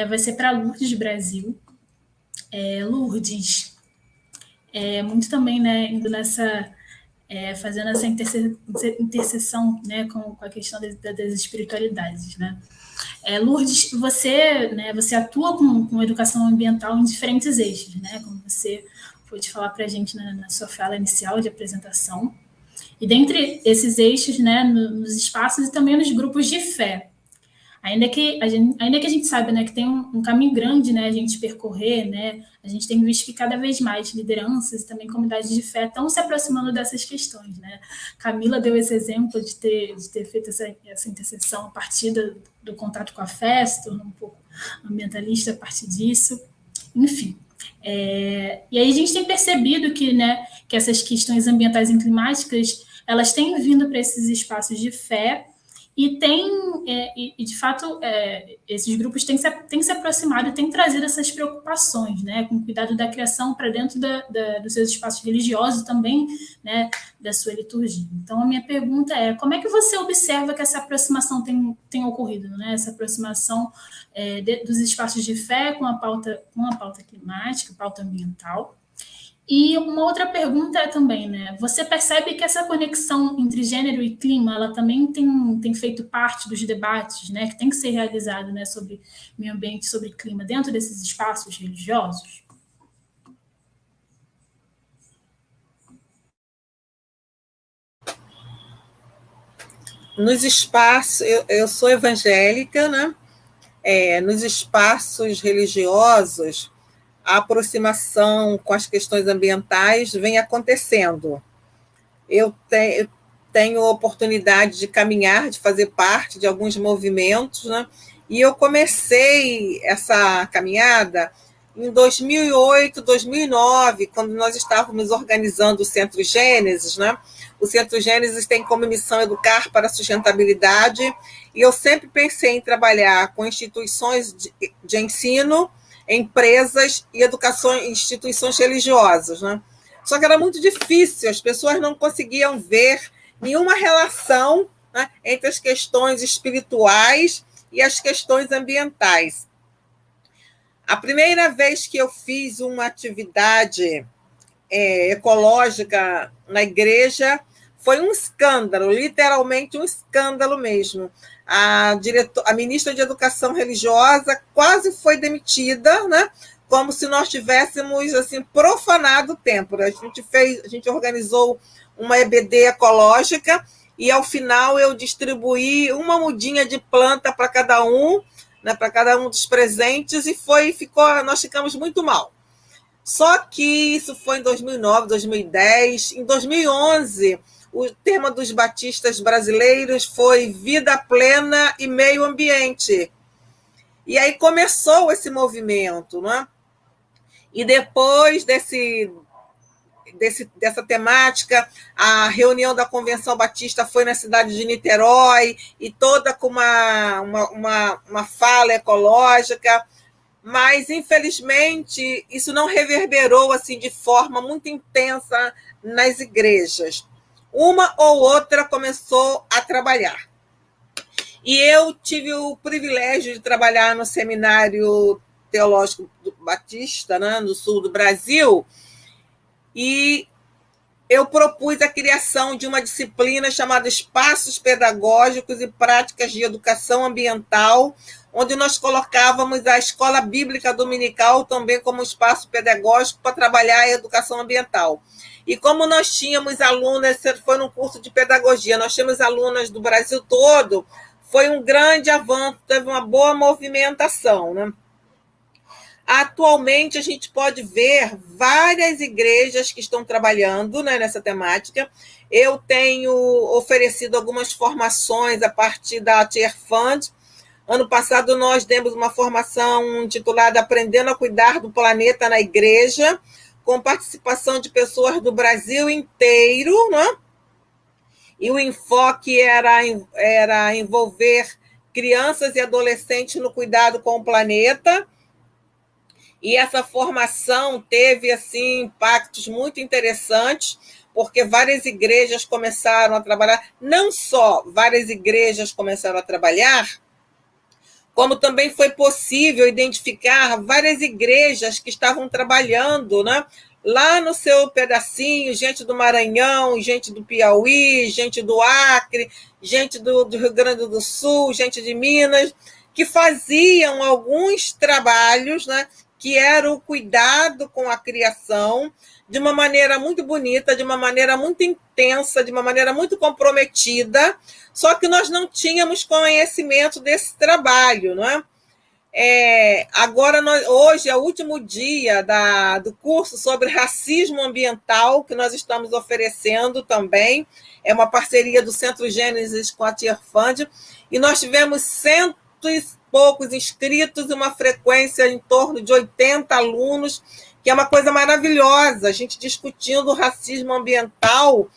vai ser para a Lourdes Brasil. Lourdes, muito também, né, indo nessa, fazendo essa interseção, né, com a questão das espiritualidades, né. Lourdes, você, né, você atua com educação ambiental em diferentes eixos, né, como você pôde falar para a gente na sua fala inicial de apresentação, e dentre esses eixos, né, nos espaços e também nos grupos de fé. Ainda que a gente saiba, né, que tem um caminho grande, né, a gente percorrer, né, a gente tem visto que cada vez mais lideranças e também comunidades de fé estão se aproximando dessas questões, né. Camila deu esse exemplo de ter feito essa interseção a partir do contato com a fé, se tornou um pouco ambientalista a partir disso, enfim. E aí a gente tem percebido que, né, que essas questões ambientais e climáticas, elas têm vindo para esses espaços de fé, e de fato, esses grupos têm se aproximado e têm trazido essas preocupações, né, com o cuidado da criação para dentro dos seus espaços religiosos também, né, da sua liturgia. Então, a minha pergunta é, como é que você observa que essa aproximação tem ocorrido, né, essa aproximação dos espaços de fé com a pauta climática, pauta ambiental? E uma outra pergunta é também, né? Você percebe que essa conexão entre gênero e clima, ela também tem feito parte dos debates, né? Que tem que ser realizado, né? Sobre meio ambiente, sobre clima, dentro desses espaços religiosos? Nos espaços, eu sou evangélica, né? Nos espaços religiosos, a aproximação com as questões ambientais vem acontecendo. Eu tenho oportunidade de caminhar, de fazer parte de alguns movimentos, né? E eu comecei essa caminhada em 2008, 2009, quando nós estávamos organizando o Centro Gênesis, né? O Centro Gênesis tem como missão educar para a sustentabilidade, e eu sempre pensei em trabalhar com instituições de ensino, empresas e instituições religiosas, né? Só que era muito difícil, as pessoas não conseguiam ver nenhuma relação, né, entre as questões espirituais e as questões ambientais. A primeira vez que eu fiz uma atividade ecológica na igreja foi um escândalo, literalmente um escândalo mesmo. A ministra de Educação Religiosa quase foi demitida, né? Como se nós tivéssemos assim profanado o templo. A gente organizou uma EBD ecológica e ao final eu distribuí uma mudinha de planta para cada um, né, para cada um dos presentes, e nós ficamos muito mal. Só que isso foi em 2009, 2010, em 2011. O tema dos batistas brasileiros foi vida plena e meio ambiente. E aí começou esse movimento, né? E depois dessa temática, a reunião da Convenção Batista foi na cidade de Niterói, e toda com uma fala ecológica, mas, infelizmente, isso não reverberou assim, de forma muito intensa nas igrejas. Uma ou outra começou a trabalhar. E eu tive o privilégio de trabalhar no Seminário Teológico Batista, né, no sul do Brasil, e eu propus a criação de uma disciplina chamada Espaços Pedagógicos e Práticas de Educação Ambiental, onde nós colocávamos a Escola Bíblica Dominical também como espaço pedagógico para trabalhar a educação ambiental. E como nós tínhamos alunas, foi num curso de pedagogia, nós tínhamos alunas do Brasil todo, foi um grande avanço, teve uma boa movimentação, né? Atualmente, a gente pode ver várias igrejas que estão trabalhando, né, nessa temática. Eu tenho oferecido algumas formações a partir da Tier Fund, Ano passado, nós demos uma formação intitulada Aprendendo a Cuidar do Planeta na Igreja, com participação de pessoas do Brasil inteiro, né? E o enfoque era envolver crianças e adolescentes no cuidado com o planeta. E essa formação teve assim, impactos muito interessantes, porque várias igrejas começaram a trabalhar, não só várias igrejas começaram a trabalhar, como também foi possível identificar várias igrejas que estavam trabalhando, né? Lá no seu pedacinho, gente do Maranhão, gente do Piauí, gente do Acre, gente do Rio Grande do Sul, gente de Minas, que faziam alguns trabalhos, né, que era o cuidado com a criação, de uma maneira muito bonita, de uma maneira muito intensa, de uma maneira muito comprometida, só que nós não tínhamos conhecimento desse trabalho, não é? Agora, hoje é o último dia do curso sobre racismo ambiental, que nós estamos oferecendo também. É uma parceria do Centro Gênesis com a Tear Fund, e nós tivemos 100 e poucos inscritos e uma frequência em torno de 80 alunos, que é uma coisa maravilhosa, a gente discutindo o racismo ambiental,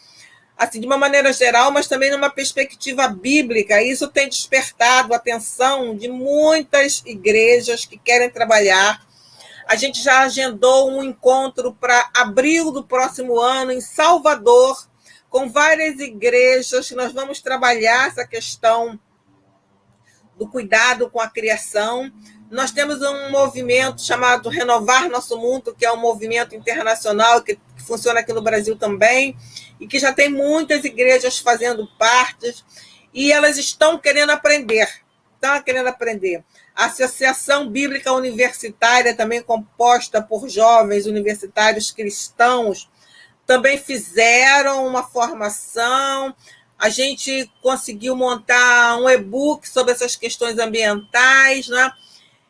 assim, de uma maneira geral, mas também numa perspectiva bíblica. Isso tem despertado a atenção de muitas igrejas que querem trabalhar. A gente já agendou um encontro para abril do próximo ano, em Salvador, com várias igrejas, que nós vamos trabalhar essa questão do cuidado com a criação. Nós temos um movimento chamado Renovar Nosso Mundo, que é um movimento internacional que funciona aqui no Brasil também, e que já tem muitas igrejas fazendo parte, e elas estão querendo aprender. A Associação Bíblica Universitária, também composta por jovens universitários cristãos, também fizeram uma formação. A gente conseguiu montar um e-book sobre essas questões ambientais, né?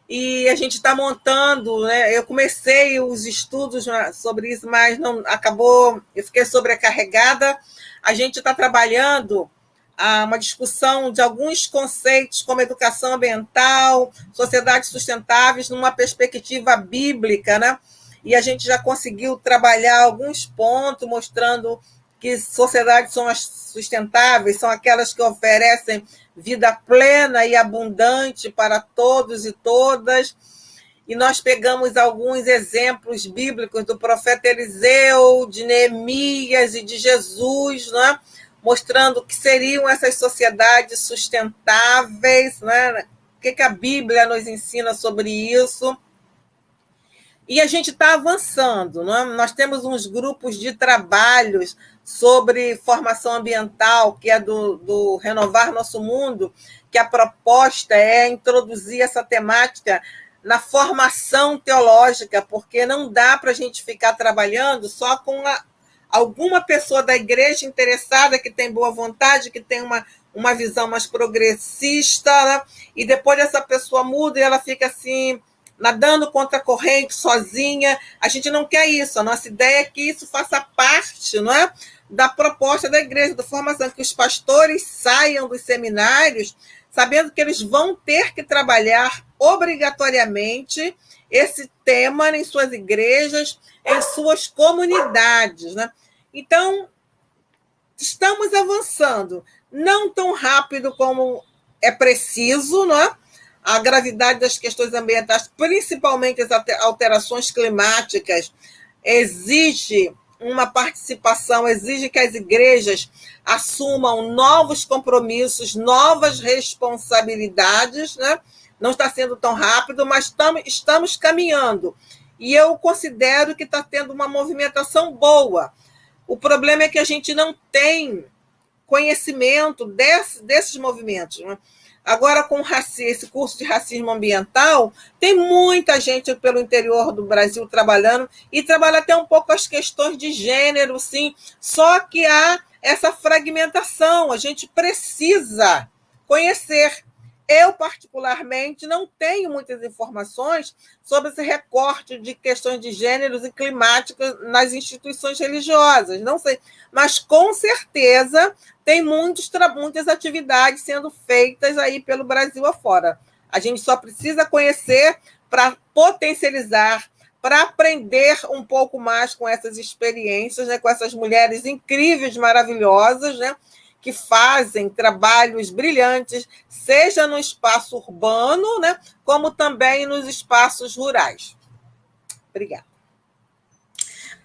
E a gente está montando, né? Eu comecei os estudos sobre isso, mas não acabou, eu fiquei sobrecarregada. A gente está trabalhando uma discussão de alguns conceitos, como educação ambiental, sociedades sustentáveis, numa perspectiva bíblica, né? E a gente já conseguiu trabalhar alguns pontos, mostrando que sociedades são as sustentáveis, são aquelas que oferecem vida plena e abundante para todos e todas. E nós pegamos alguns exemplos bíblicos do profeta Eliseu, de Neemias e de Jesus, né? Mostrando que seriam essas sociedades sustentáveis, né? O que a Bíblia nos ensina sobre isso. E a gente está avançando, né? Nós temos uns grupos de trabalhos sobre formação ambiental, que é do Renovar Nosso Mundo, que a proposta é introduzir essa temática na formação teológica, porque não dá para a gente ficar trabalhando só com alguma pessoa da igreja interessada, que tem boa vontade, que tem uma visão mais progressista, né? E depois essa pessoa muda e ela fica assim, nadando contra a corrente, sozinha. A gente não quer isso. A nossa ideia é que isso faça parte, não é, da proposta da igreja, da formação, que os pastores saiam dos seminários sabendo que eles vão ter que trabalhar obrigatoriamente esse tema em suas igrejas, em suas comunidades, né? Então, estamos avançando, não tão rápido como é preciso, não é? A gravidade das questões ambientais, principalmente as alterações climáticas, exige uma participação, exige que as igrejas assumam novos compromissos, novas responsabilidades, né? Não está sendo tão rápido, mas estamos caminhando. E eu considero que está tendo uma movimentação boa. O problema é que a gente não tem conhecimento desses movimentos, né? Agora, com esse curso de racismo ambiental, tem muita gente pelo interior do Brasil trabalhando, e trabalha até um pouco as questões de gênero, sim, só que há essa fragmentação, a gente precisa conhecer. Eu, particularmente, não tenho muitas informações sobre esse recorte de questões de gêneros e climáticas nas instituições religiosas, não sei, mas com certeza tem muitas atividades sendo feitas aí pelo Brasil afora. A gente só precisa conhecer para potencializar, para aprender um pouco mais com essas experiências, né, com essas mulheres incríveis, maravilhosas, né, que fazem trabalhos brilhantes, seja no espaço urbano, né, como também nos espaços rurais. Obrigada.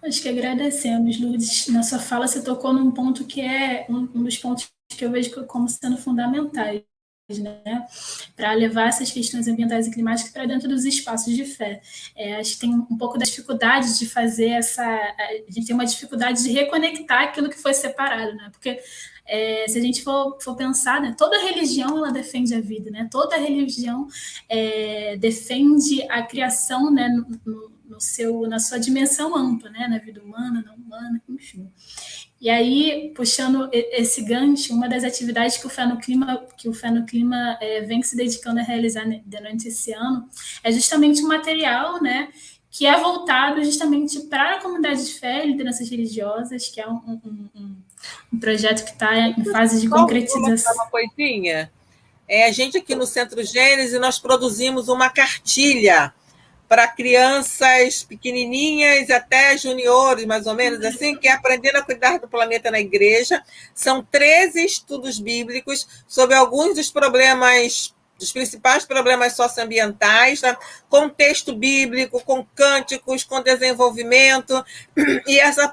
Acho que agradecemos, Lourdes. Na sua fala, você tocou num ponto que é um dos pontos que eu vejo como sendo fundamentais, né, para levar essas questões ambientais e climáticas para dentro dos espaços de fé. Acho que tem um pouco da dificuldade de fazer essa... A gente tem uma dificuldade de reconectar aquilo que foi separado, né? Porque se a gente for pensar, né, toda religião ela defende a vida, né? Toda religião defende a criação, né, na sua dimensão ampla, né? Na vida humana, não humana, enfim. E aí, puxando esse gancho, uma das atividades que o Fé no Clima vem se dedicando a realizar durante esse ano é justamente um material, né, que é voltado justamente para a comunidade de fé e lideranças religiosas, que é um projeto que está em fase de concretização. Uma coisinha. A gente aqui no Centro Gênese, nós produzimos uma cartilha para crianças pequenininhas até juniores, mais ou menos assim, que é aprendendo a cuidar do planeta na igreja. São 13 estudos bíblicos sobre alguns dos principais problemas socioambientais, né? Com texto bíblico, com cânticos, com desenvolvimento. E essa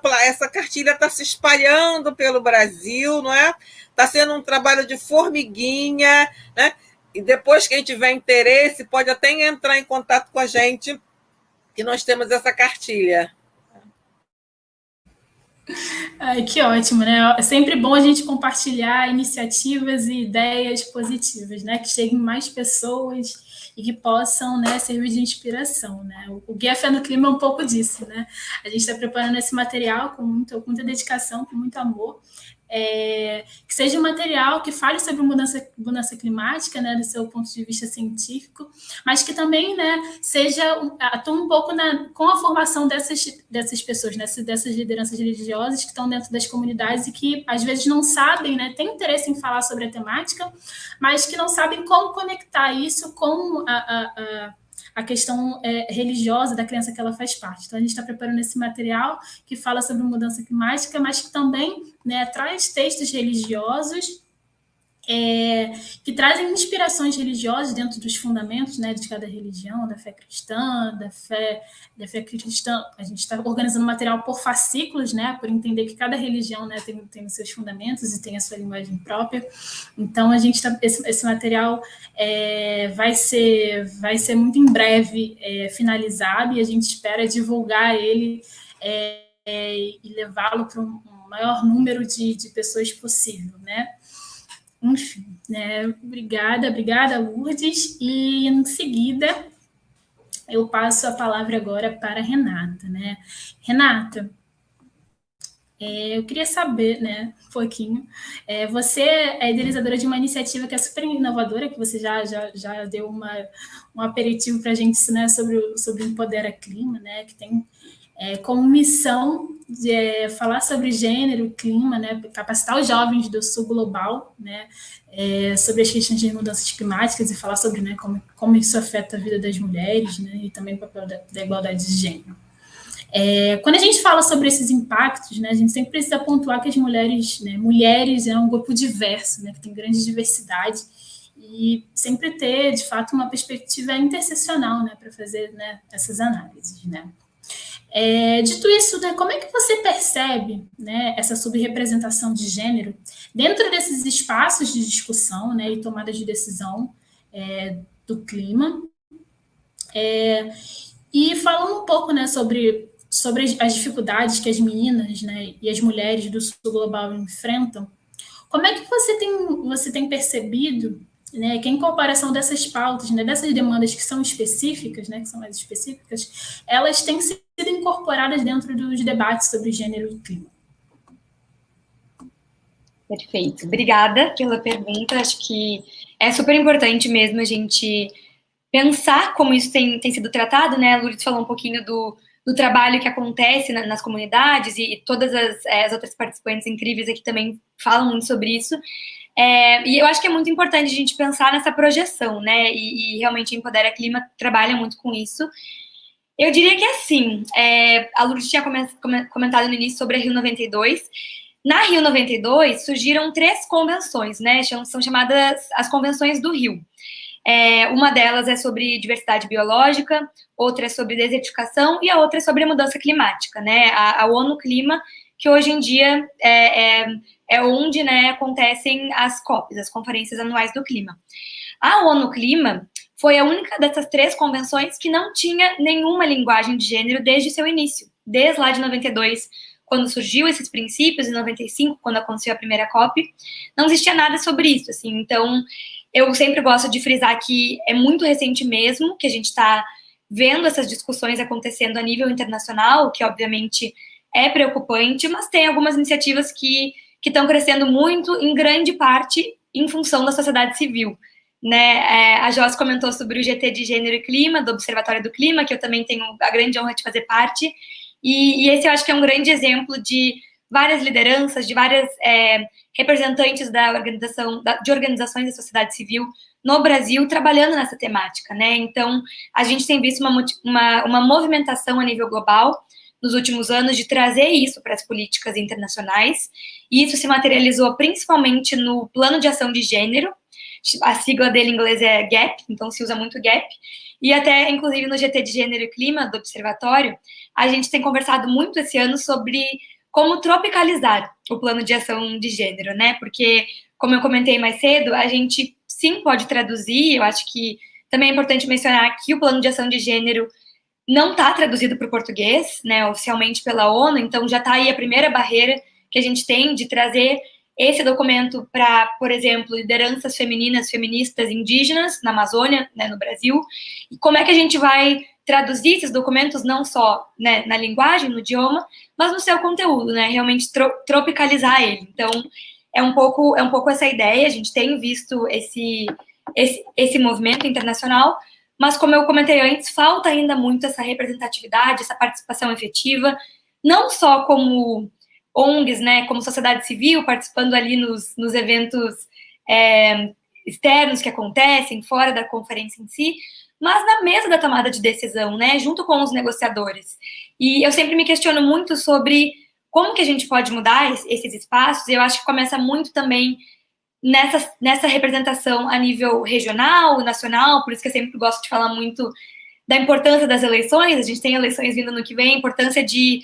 cartilha está se espalhando pelo Brasil, não é? Está sendo um trabalho de formiguinha, né? E depois, quem tiver interesse, pode até entrar em contato com a gente, que nós temos essa cartilha. Ai, que ótimo, né? É sempre bom a gente compartilhar iniciativas e ideias positivas, né? Que cheguem mais pessoas e que possam, né, servir de inspiração, né? O Guia Fé no Clima é um pouco disso, né? A gente está preparando esse material com muita dedicação, com muito amor, que seja um material que fale sobre mudança climática, né, do seu ponto de vista científico, mas que também, né, atue um pouco com a formação dessas pessoas, né, dessas lideranças religiosas que estão dentro das comunidades e que às vezes não sabem, né, têm interesse em falar sobre a temática, mas que não sabem como conectar isso com a questão religiosa da criança que ela faz parte. Então, a gente está preparando esse material que fala sobre mudança climática, mas que também, né, traz textos religiosos que trazem inspirações religiosas dentro dos fundamentos, né, de cada religião, da fé cristã, da fé cristã. A gente está organizando material por fascículos, né, por entender que cada religião, né, tem os seus fundamentos e tem a sua linguagem própria. Então, esse material vai ser muito em breve finalizado, e a gente espera divulgar ele e levá-lo para um maior número de pessoas possível, né? Enfim, né? Obrigada, Lourdes. E em seguida, eu passo a palavra agora para a Renata, né? Renata, eu queria saber, né, um pouquinho. Você é idealizadora de uma iniciativa que é super inovadora, que você já deu um aperitivo para a gente, né, sobre o Empodera Clima, né, que tem como missão de falar sobre gênero e clima, né, capacitar os jovens do sul global, né, sobre as questões de mudanças climáticas e falar sobre, né, como isso afeta a vida das mulheres, né, e também o papel da igualdade de gênero. Quando a gente fala sobre esses impactos, né, a gente sempre precisa pontuar que as mulheres é um grupo diverso, né, que tem grande diversidade, e sempre ter, de fato, uma perspectiva interseccional, né, para fazer, né, essas análises, né. Dito isso, né, como é que você percebe, né, essa subrepresentação de gênero dentro desses espaços de discussão, né, e tomada de decisão do clima? E falando um pouco, né, sobre as dificuldades que as meninas, né, e as mulheres do sul global enfrentam, como é que você tem percebido, né, que em comparação dessas pautas, né, dessas demandas que são específicas, né, que são mais específicas, elas têm sido incorporadas dentro dos debates sobre gênero e clima? Perfeito. Obrigada pela pergunta. Acho que é super importante mesmo a gente pensar como isso tem sido tratado, né? A Lourdes falou um pouquinho do trabalho que acontece nas comunidades, e todas as outras participantes incríveis aqui também falam muito sobre isso. E eu acho que é muito importante a gente pensar nessa projeção, né? E realmente a Empodera Clima trabalha muito com isso. Eu diria que assim, a Lourdes tinha comentado no início sobre a Rio 92. Na Rio 92 surgiram 3 convenções, né? São chamadas as Convenções do Rio. Uma delas é sobre diversidade biológica, outra é sobre desertificação e a outra é sobre a mudança climática, né? A ONU Clima, que hoje em dia é onde, né, acontecem as COPs, as Conferências Anuais do Clima. A ONU Clima foi a única dessas 3 convenções que não tinha nenhuma linguagem de gênero desde seu início, desde lá de 92, quando surgiu esses princípios, em 95, quando aconteceu a primeira COP, não existia nada sobre isso, assim. Então, eu sempre gosto de frisar que é muito recente mesmo que a gente está vendo essas discussões acontecendo a nível internacional, que obviamente é preocupante, mas tem algumas iniciativas que estão crescendo muito, em grande parte, em função da sociedade civil, né? A Joss comentou sobre o GT de Gênero e Clima, do Observatório do Clima, que eu também tenho a grande honra de fazer parte, e esse eu acho que é um grande exemplo de várias lideranças, de várias representantes de organizações da sociedade civil no Brasil trabalhando nessa temática, né? Então, a gente tem visto uma movimentação a nível global nos últimos anos de trazer isso para as políticas internacionais, e isso se materializou principalmente no Plano de Ação de Gênero, a sigla dele em inglês é GAP, então se usa muito GAP, e até, inclusive, no GT de Gênero e Clima, do Observatório, a gente tem conversado muito esse ano sobre como tropicalizar o Plano de Ação de Gênero, né? Porque, como eu comentei mais cedo, a gente sim pode traduzir, eu acho que também é importante mencionar que o Plano de Ação de Gênero não está traduzido para o português, né, oficialmente pela ONU, então já está aí a primeira barreira que a gente tem de trazer esse documento para, por exemplo, lideranças femininas, feministas, indígenas na Amazônia, né, no Brasil, e como é que a gente vai traduzir esses documentos não só, né, na linguagem, no idioma, mas no seu conteúdo, né, realmente tropicalizar ele. Então, é um pouco essa ideia, a gente tem visto esse movimento internacional, mas, como eu comentei antes, falta ainda muito essa representatividade, essa participação efetiva, não só como ONGs, né, como sociedade civil, participando ali nos eventos externos que acontecem, fora da conferência em si, mas na mesa da tomada de decisão, né, junto com os negociadores. E eu sempre me questiono muito sobre como que a gente pode mudar esses espaços, e eu acho que começa muito também nessa representação a nível regional, nacional, por isso que eu sempre gosto de falar muito da importância das eleições, a gente tem eleições vindo no que vem, a importância de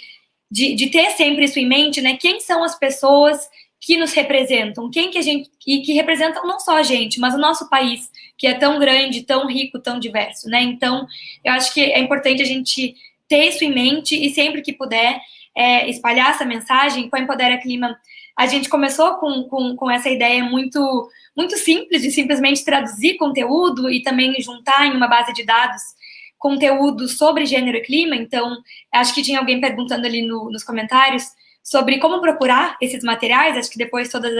ter sempre isso em mente, né? Quem são as pessoas que nos representam, quem que a gente, e que representam não só a gente, mas o nosso país, que é tão grande, tão rico, tão diverso, né? Então, eu acho que é importante a gente ter isso em mente e sempre que puder espalhar essa mensagem. Com a Empodera Clima, a gente começou com essa ideia muito, muito simples de simplesmente traduzir conteúdo e também juntar em uma base de dados conteúdo sobre gênero e clima. Então, acho que tinha alguém perguntando ali nos comentários sobre como procurar esses materiais. Acho que depois todas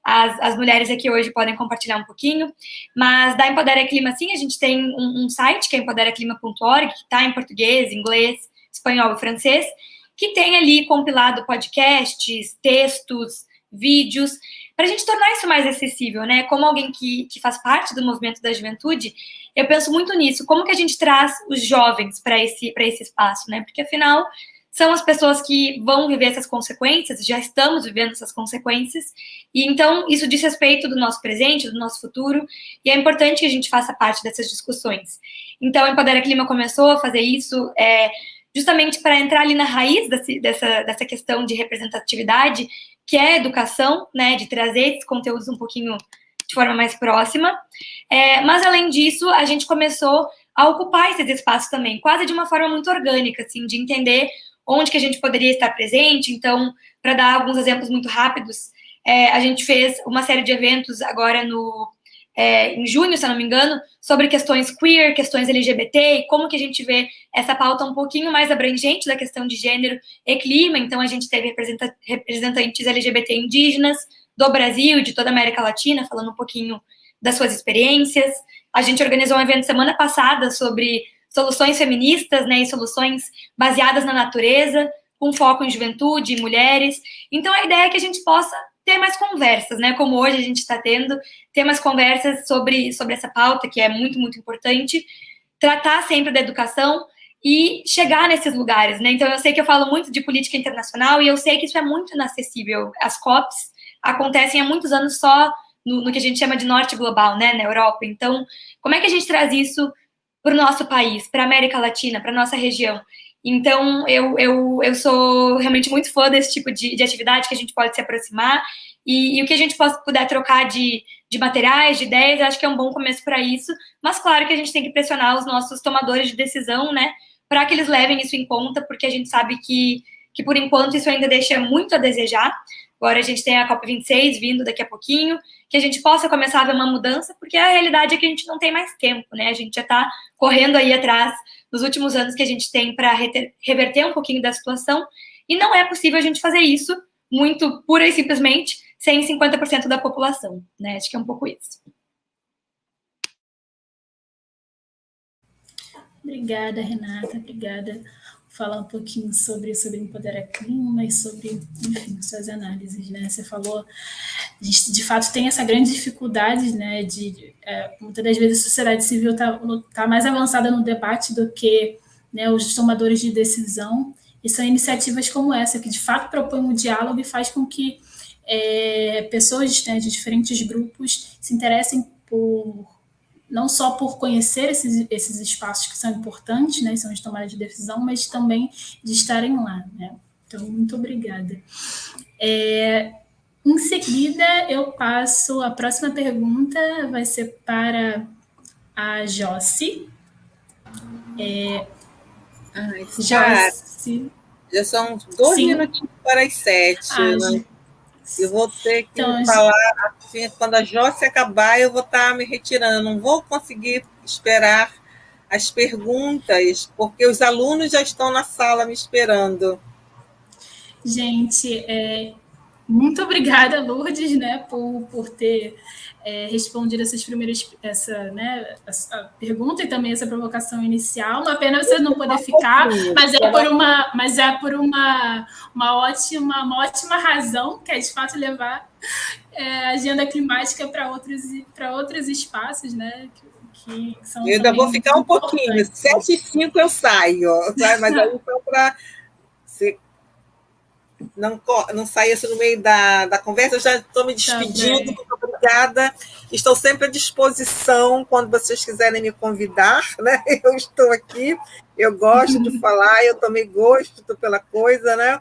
as mulheres aqui hoje podem compartilhar um pouquinho. Mas da Empodera Clima, sim, a gente tem um site que é empoderaclima.org, que está em português, inglês, espanhol e francês, que tem ali compilado podcasts, textos, vídeos, para a gente tornar isso mais acessível, né? Como alguém que faz parte do movimento da juventude, eu penso muito nisso, como que a gente traz os jovens para esse espaço, né? Porque, afinal, são as pessoas que vão viver essas consequências, já estamos vivendo essas consequências, e então isso diz respeito do nosso presente, do nosso futuro, e é importante que a gente faça parte dessas discussões. Então, a Empodera Clima começou a fazer isso justamente para entrar ali na raiz dessa questão de representatividade, que é a educação, né, de trazer esses conteúdos um pouquinho de forma mais próxima. Mas, além disso, a gente começou a ocupar esses espaços também, quase de uma forma muito orgânica, assim, de entender onde que a gente poderia estar presente. Então, para dar alguns exemplos muito rápidos, a gente fez uma série de eventos agora em junho, se eu não me engano, sobre questões queer, questões LGBT, e como que a gente vê essa pauta um pouquinho mais abrangente da questão de gênero e clima. Então, a gente teve representantes LGBT indígenas do Brasil e de toda a América Latina, falando um pouquinho das suas experiências. A gente organizou um evento semana passada sobre soluções feministas, né, e soluções baseadas na natureza, com foco em juventude e mulheres. Então, a ideia é que a gente possa ter mais conversas, né? Como hoje a gente está tendo, ter mais conversas sobre essa pauta, que é muito, muito importante, tratar sempre da educação e chegar nesses lugares, né? Então, eu sei que eu falo muito de política internacional e eu sei que isso é muito inacessível. As COPs acontecem há muitos anos só no que a gente chama de norte global, né? Na Europa. Então, como é que a gente traz isso para o nosso país, para a América Latina, para a nossa região? Então, eu sou realmente muito fã desse tipo de atividade que a gente pode se aproximar e o que a gente puder trocar de materiais, de ideias, eu acho que é um bom começo para isso, mas claro que a gente tem que pressionar os nossos tomadores de decisão, né, para que eles levem isso em conta, porque a gente sabe que por enquanto isso ainda deixa muito a desejar. Agora a gente tem a COP26 vindo daqui a pouquinho, que a gente possa começar a ver uma mudança, porque a realidade é que a gente não tem mais tempo, né? A gente já está correndo aí atrás nos últimos anos que a gente tem para reverter um pouquinho da situação, e não é possível a gente fazer isso muito pura e simplesmente sem 50% da população, né? Acho que é um pouco isso. Obrigada, Renata, obrigada por falar um pouquinho sobre Empodera Clima e sobre, enfim, suas análises, né? Você falou, de fato, tem essa grande dificuldade, né, muitas das vezes a sociedade civil tá mais avançada no debate do que, né, os tomadores de decisão, e são iniciativas como essa, que de fato propõem um diálogo e faz com que pessoas, né, de diferentes grupos se interessem não só por conhecer esses espaços que são importantes, né, são de tomada de decisão, mas também de estarem lá, né? Então, muito obrigada. Em seguida, eu passo a próxima pergunta, vai ser para a Josi. Josi. Já são 2 minutinhos para as 7, né? Eu vou ter que falar, assim, quando a Josi acabar, eu vou estar me retirando. Eu não vou conseguir esperar as perguntas, porque os alunos já estão na sala me esperando. Gente, muito obrigada, Lourdes, né, por ter respondido essa pergunta e também essa provocação inicial. Uma pena você não poder ficar, mas é por uma ótima razão, que é de fato levar a agenda climática para outros espaços, né? Que são eu ainda vou ficar um pouquinho, 7h05 eu saio, mas aí então para não sair no meio da conversa, eu já estou me despedindo, muito obrigada. Estou sempre à disposição quando vocês quiserem me convidar, né? Eu estou aqui, eu gosto de falar, eu também gosto pela coisa, né?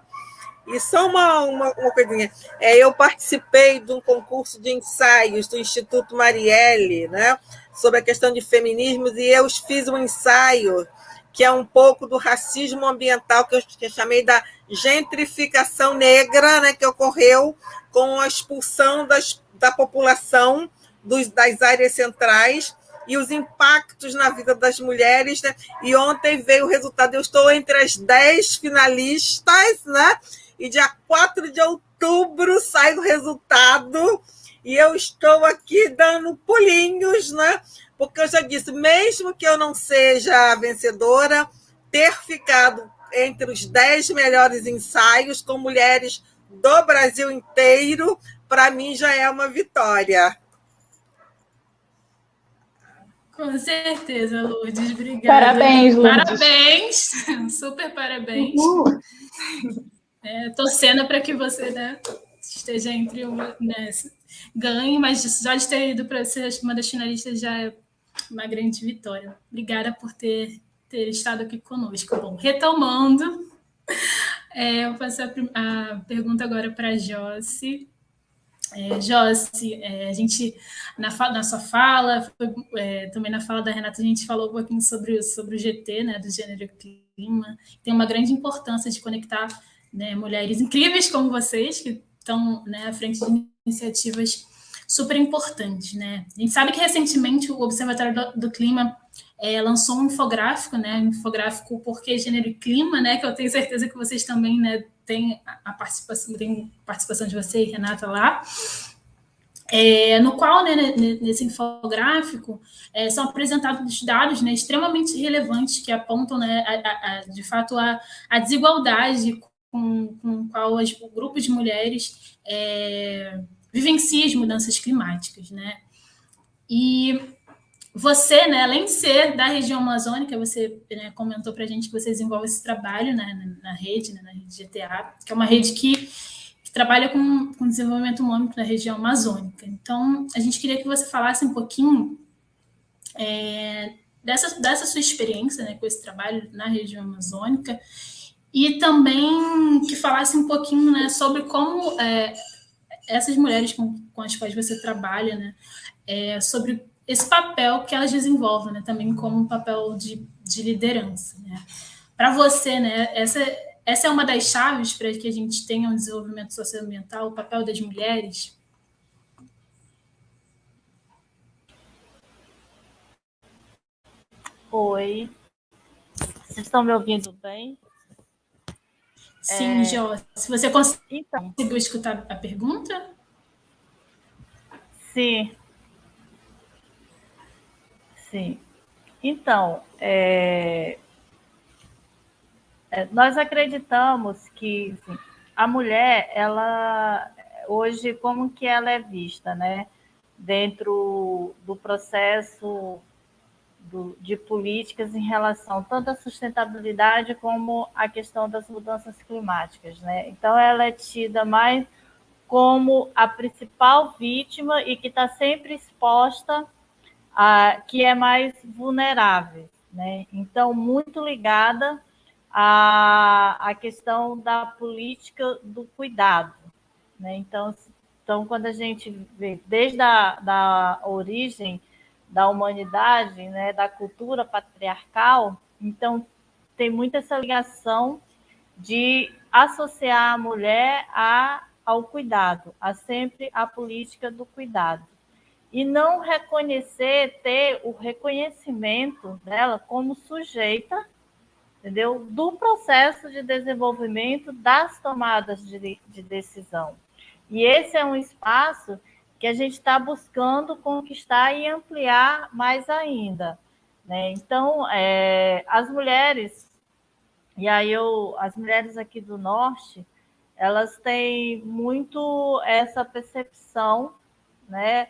E só uma coisinha. Eu participei de um concurso de ensaios do Instituto Marielle, né? Sobre a questão de feminismos, e eu fiz um ensaio que é um pouco do racismo ambiental, que eu chamei da gentrificação negra, né, que ocorreu com a expulsão da população das áreas centrais e os impactos na vida das mulheres, né? E ontem veio o resultado, eu estou entre as 10 finalistas, né? E dia 4 de outubro sai o resultado, e eu estou aqui dando pulinhos, né? Porque eu já disse, mesmo que eu não seja a vencedora, ter ficado entre os 10 melhores ensaios com mulheres do Brasil inteiro, para mim já é uma vitória. Com certeza, Lourdes, obrigada. Parabéns, Lourdes. Parabéns, super parabéns. Torcendo para que você, né, esteja entre ganhe, mas já de ter ido para ser uma das finalistas já é uma grande vitória. Obrigada por ter estado aqui conosco. Bom, retomando, eu passo a pergunta agora para a Josi. Josi, a gente, na sua fala, também na fala da Renata, a gente falou um pouquinho sobre o GT, né, do Gênero e Clima. Tem uma grande importância de conectar, né, mulheres incríveis como vocês, que estão, né, à frente de iniciativas super importantes, né? A gente sabe que recentemente o Observatório do Clima lançou um infográfico, né? Um infográfico Porquê Gênero e Clima, né? Que eu tenho certeza que vocês também, né, têm participação de você e Renata lá. No qual, né, nesse infográfico, são apresentados dados, né, extremamente relevantes que apontam, né, de fato, a desigualdade com o qual o grupo de mulheres vivencia as mudanças climáticas, né? E você, né, além de ser da região amazônica, você, né, comentou para a gente que você desenvolve esse trabalho, né, na rede, né, na rede GTA, que é uma rede que trabalha com desenvolvimento humano na região amazônica. Então, a gente queria que você falasse um pouquinho dessa sua experiência, né, com esse trabalho na região amazônica, e também que falasse um pouquinho, né, sobre como essas mulheres com as quais você trabalha, né, sobre esse papel que elas desenvolvem, né, também como um papel de liderança, né. Para você, né, essa é uma das chaves para que a gente tenha um desenvolvimento socioambiental, o papel das mulheres. Oi, vocês estão me ouvindo bem? Sim, Jó. Se você conseguiu Então, escutar a pergunta? sim, sim. Então, nós acreditamos que assim, a mulher, ela hoje, como que ela é vista, né? Dentro do processo de políticas em relação tanto à sustentabilidade como à questão das mudanças climáticas, né? Então, ela é tida mais como a principal vítima e que está sempre exposta que é mais vulnerável, né? Então, muito ligada à questão da política do cuidado, né? Então, quando a gente vê desde da origem da humanidade, né, da cultura patriarcal, então tem muito essa ligação de associar a mulher ao cuidado, a sempre a política do cuidado. E não reconhecer, ter o reconhecimento dela como sujeita, entendeu? Do processo de desenvolvimento das tomadas de decisão. E esse é um espaço que a gente está buscando conquistar e ampliar mais ainda, né? Então, as mulheres, as mulheres aqui do Norte, elas têm muito essa percepção, né,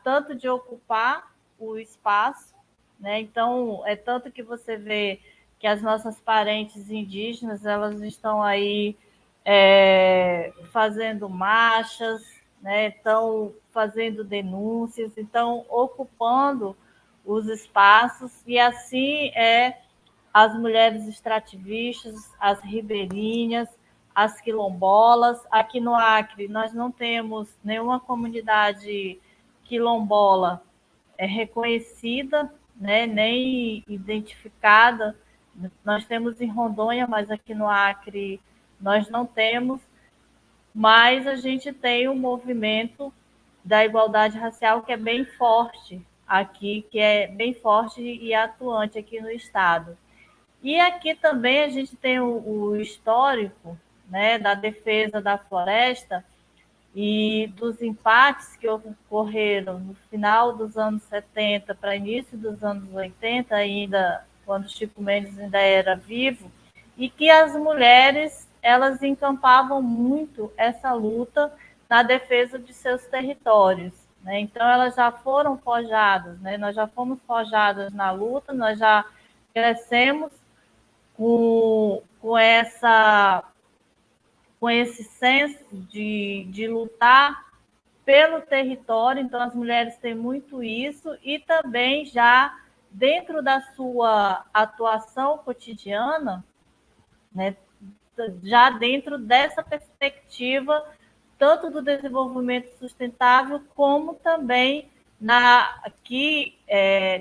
tanto de ocupar o espaço, né? Então, é tanto que você vê que as nossas parentes indígenas, elas estão aí fazendo marchas, né? Estão fazendo denúncias, estão ocupando os espaços, e assim as mulheres extrativistas, as ribeirinhas, as quilombolas. Aqui no Acre, nós não temos nenhuma comunidade quilombola reconhecida, né, nem identificada. Nós temos em Rondônia, mas aqui no Acre nós não temos. Mas a gente tem um movimento da igualdade racial que é bem forte aqui, que é bem forte e atuante aqui no estado. E aqui também a gente tem o histórico, né, da defesa da floresta e dos empates que ocorreram no final dos anos 70 para início dos anos 80, ainda quando Chico Mendes ainda era vivo, e que as mulheres elas encampavam muito essa luta na defesa de seus territórios, né? Então elas já foram forjadas, né? Nós já fomos forjadas na luta, nós já crescemos com esse senso de lutar pelo território. Então, as mulheres têm muito isso, e também já dentro da sua atuação cotidiana, né, já dentro dessa perspectiva, tanto do desenvolvimento sustentável, como também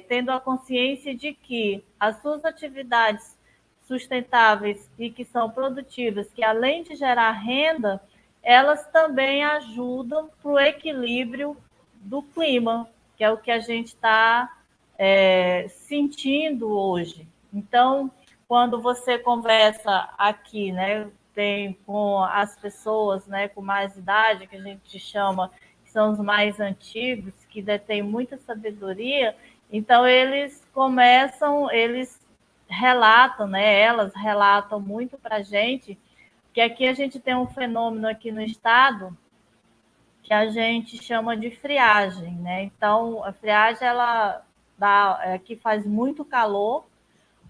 tendo a consciência de que as suas atividades sustentáveis e que são produtivas, que além de gerar renda, elas também ajudam para o equilíbrio do clima, que é o que a gente está sentindo hoje. Então, quando você conversa aqui, né, com as pessoas, né, com mais idade, que a gente chama, que são os mais antigos, que detêm muita sabedoria, então eles relatam, né? Elas relatam muito para a gente que aqui a gente tem um fenômeno aqui no estado que a gente chama de friagem, né? Então, a friagem, ela aqui faz muito calor,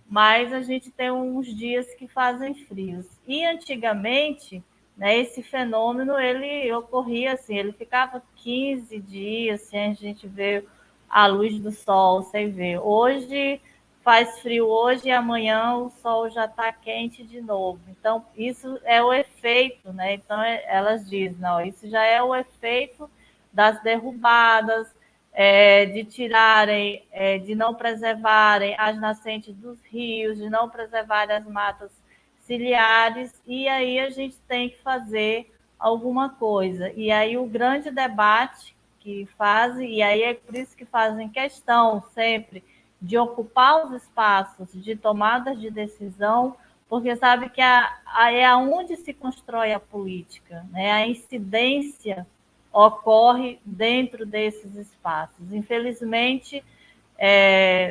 mas a gente tem uns dias que fazem frios. E antigamente, né, esse fenômeno, ele ocorria assim, ele ficava 15 dias sem a gente ver a luz do sol, sem ver. Hoje faz frio hoje e amanhã o sol já está quente de novo. Então, isso é o efeito, né? Então, elas dizem, não, isso já é o efeito das derrubadas, de tirarem, de não preservarem as nascentes dos rios, de não preservarem as matas ciliares, e aí a gente tem que fazer alguma coisa. E aí o grande debate que fazem, e aí é por isso que fazem questão sempre de ocupar os espaços de tomadas de decisão, porque sabe que é aonde se constrói a política, né? A incidência ocorre dentro desses espaços. Infelizmente,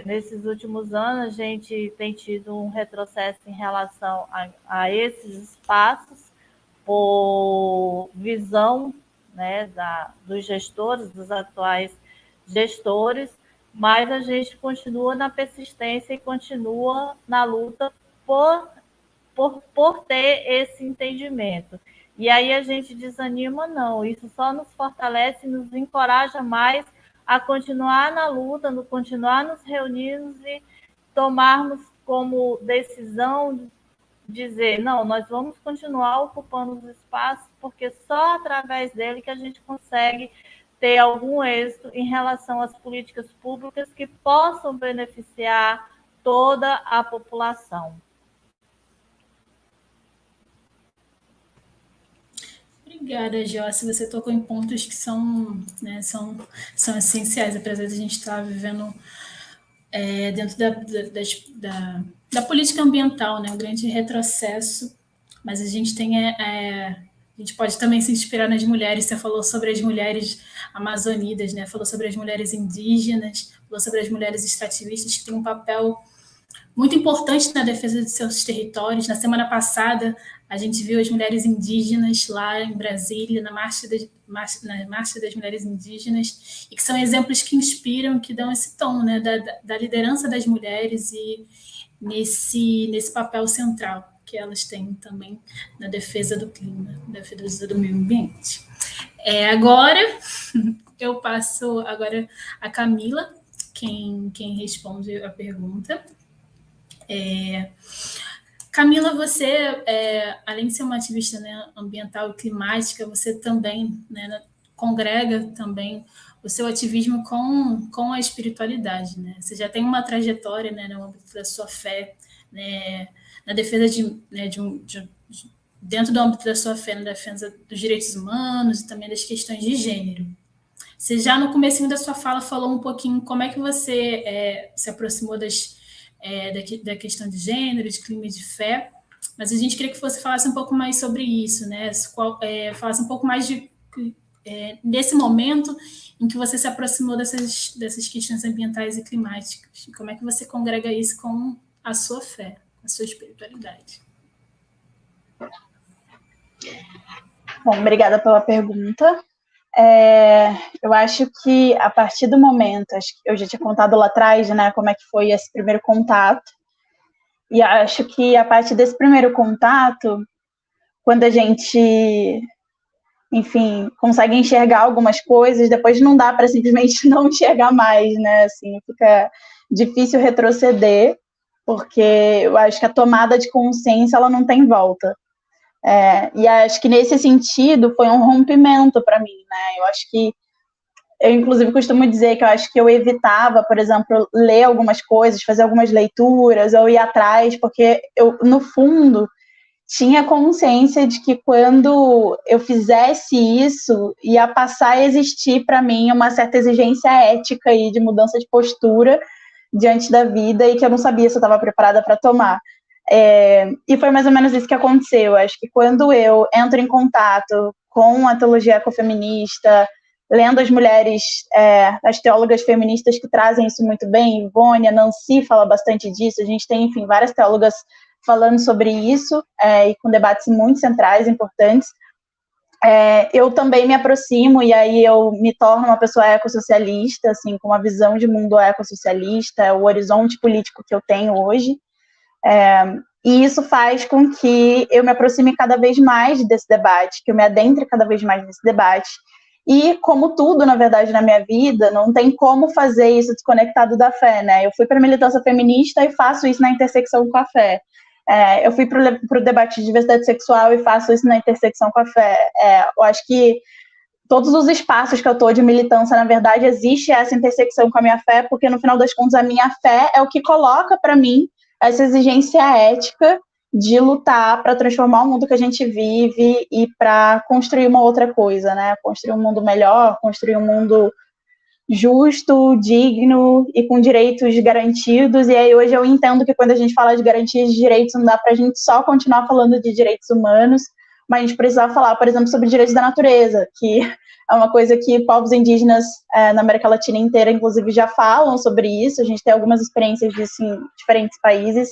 nesses últimos anos, a gente tem tido um retrocesso em relação a esses espaços, por visão, né, dos gestores, dos atuais gestores, mas a gente continua na persistência e continua na luta por ter esse entendimento. E aí a gente desanima, não, isso só nos fortalece, nos encoraja mais a continuar na luta, continuar nos reunindo e tomarmos como decisão dizer, não, nós vamos continuar ocupando os espaços, porque só através dele que a gente consegue ter algum êxito em relação às políticas públicas que possam beneficiar toda a população. Obrigada, Joyce. Você tocou em pontos que são essenciais, apesar de a gente estar vivendo dentro da política ambiental, né, um grande retrocesso, mas a gente a gente pode também se inspirar nas mulheres. Você falou sobre as mulheres amazonidas, né, falou sobre as mulheres indígenas, falou sobre as mulheres extrativistas, que têm um papel muito importante na defesa de seus territórios. Na semana passada, a gente viu as mulheres indígenas lá em Brasília, na Marcha das Mulheres Indígenas, e que são exemplos que inspiram, que dão esse tom, né, da liderança das mulheres e nesse papel central que elas têm também na defesa do clima, na defesa do meio ambiente. Agora, eu passo agora a Camila, quem responde a pergunta. Camila, você, além de ser uma ativista, né, ambiental e climática, você também, né, congrega também o seu ativismo com a espiritualidade, né? Você já tem uma trajetória, né, no âmbito da sua fé, né, na defesa dentro do âmbito da sua fé, na defesa dos direitos humanos e também das questões de gênero. Você já no comecinho da sua fala falou um pouquinho como é que você se aproximou da questão de gênero, de clima e de fé, mas a gente queria que você falasse um pouco mais sobre isso, né? Falasse um pouco mais desse momento em que você se aproximou dessas questões ambientais e climáticas. Como é que você congrega isso com a sua fé, a sua espiritualidade? Bom, obrigada pela pergunta. Eu acho que a partir do momento, acho que eu já tinha contado lá atrás, né, como é que foi esse primeiro contato, e acho que a partir desse primeiro contato, quando a gente, enfim, consegue enxergar algumas coisas, depois não dá para simplesmente não enxergar mais, né, assim, fica difícil retroceder, porque eu acho que a tomada de consciência, ela não tem volta. E acho que nesse sentido foi um rompimento para mim, né? Eu acho que eu inclusive costumo dizer que eu acho que eu evitava, por exemplo, ler algumas coisas, fazer algumas leituras, ou ir atrás, porque eu, no fundo, tinha consciência de que quando eu fizesse isso, ia passar a existir para mim uma certa exigência ética aí de mudança de postura diante da vida e que eu não sabia se eu estava preparada para tomar. E foi mais ou menos isso que aconteceu. Acho que quando eu entro em contato com a teologia ecofeminista, lendo as mulheres, as teólogas feministas que trazem isso muito bem, Ivone, a Nancy fala bastante disso, a gente tem, enfim, várias teólogas falando sobre isso, e com debates muito centrais, importantes. Eu também me aproximo, e aí eu me torno uma pessoa ecossocialista, assim, com uma visão de mundo ecossocialista, o horizonte político que eu tenho hoje, e isso faz com que eu me aproxime cada vez mais desse debate, que eu me adentre cada vez mais nesse debate. E, como tudo, na verdade, na minha vida, não tem como fazer isso desconectado da fé, né? Eu fui para a militância feminista e faço isso na intersecção com a fé. Eu fui para o debate de diversidade sexual e faço isso na intersecção com a fé. Eu acho que todos os espaços que eu estou de militância, na verdade, existe essa intersecção com a minha fé, porque, no final das contas, a minha fé é o que coloca para mim essa exigência ética de lutar para transformar o mundo que a gente vive e para construir uma outra coisa, né? Construir um mundo melhor, construir um mundo justo, digno e com direitos garantidos. E aí hoje eu entendo que quando a gente fala de garantias de direitos, não dá para a gente só continuar falando de direitos humanos, mas a gente precisa falar, por exemplo, sobre direitos da natureza, que é uma coisa que povos indígenas na América Latina inteira, inclusive, já falam sobre isso. A gente tem algumas experiências disso em diferentes países.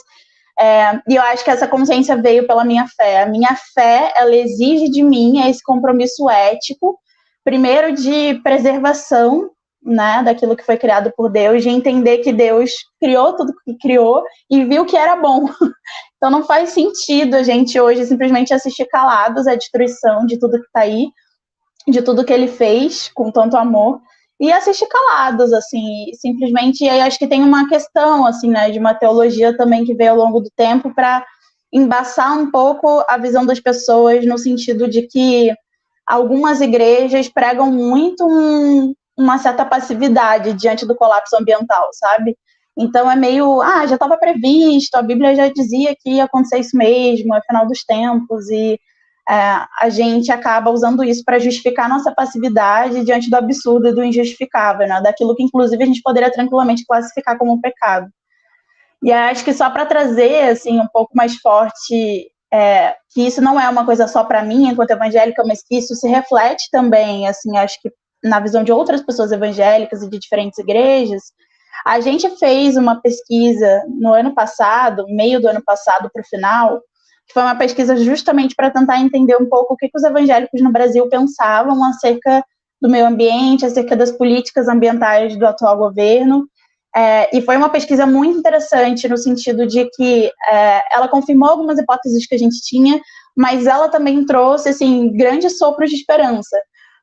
E eu acho que essa consciência veio pela minha fé. A minha fé, ela exige de mim esse compromisso ético, primeiro de preservação, né, daquilo que foi criado por Deus, de entender que Deus criou tudo que criou e viu que era bom. Então não faz sentido a gente hoje simplesmente assistir calados à destruição de tudo que está aí, de tudo que ele fez com tanto amor, e assistir calados, assim, simplesmente. E aí acho que tem uma questão, assim, né, de uma teologia também que veio ao longo do tempo para embaçar um pouco a visão das pessoas, no sentido de que algumas igrejas pregam muito uma certa passividade diante do colapso ambiental, sabe? Então é meio, já estava previsto, a Bíblia já dizia que ia acontecer isso mesmo, é final dos tempos, e a gente acaba usando isso para justificar nossa passividade diante do absurdo e do injustificável, né? Daquilo que, inclusive, a gente poderia tranquilamente classificar como um pecado. E acho que só para trazer, assim, um pouco mais forte, que isso não é uma coisa só para mim, enquanto evangélica, mas que isso se reflete também, assim, acho que na visão de outras pessoas evangélicas e de diferentes igrejas. A gente fez uma pesquisa no ano passado, meio do ano passado para o final, que foi uma pesquisa justamente para tentar entender um pouco o que os evangélicos no Brasil pensavam acerca do meio ambiente, acerca das políticas ambientais do atual governo. E foi uma pesquisa muito interessante no sentido de que ela confirmou algumas hipóteses que a gente tinha, mas ela também trouxe, assim, grandes sopros de esperança,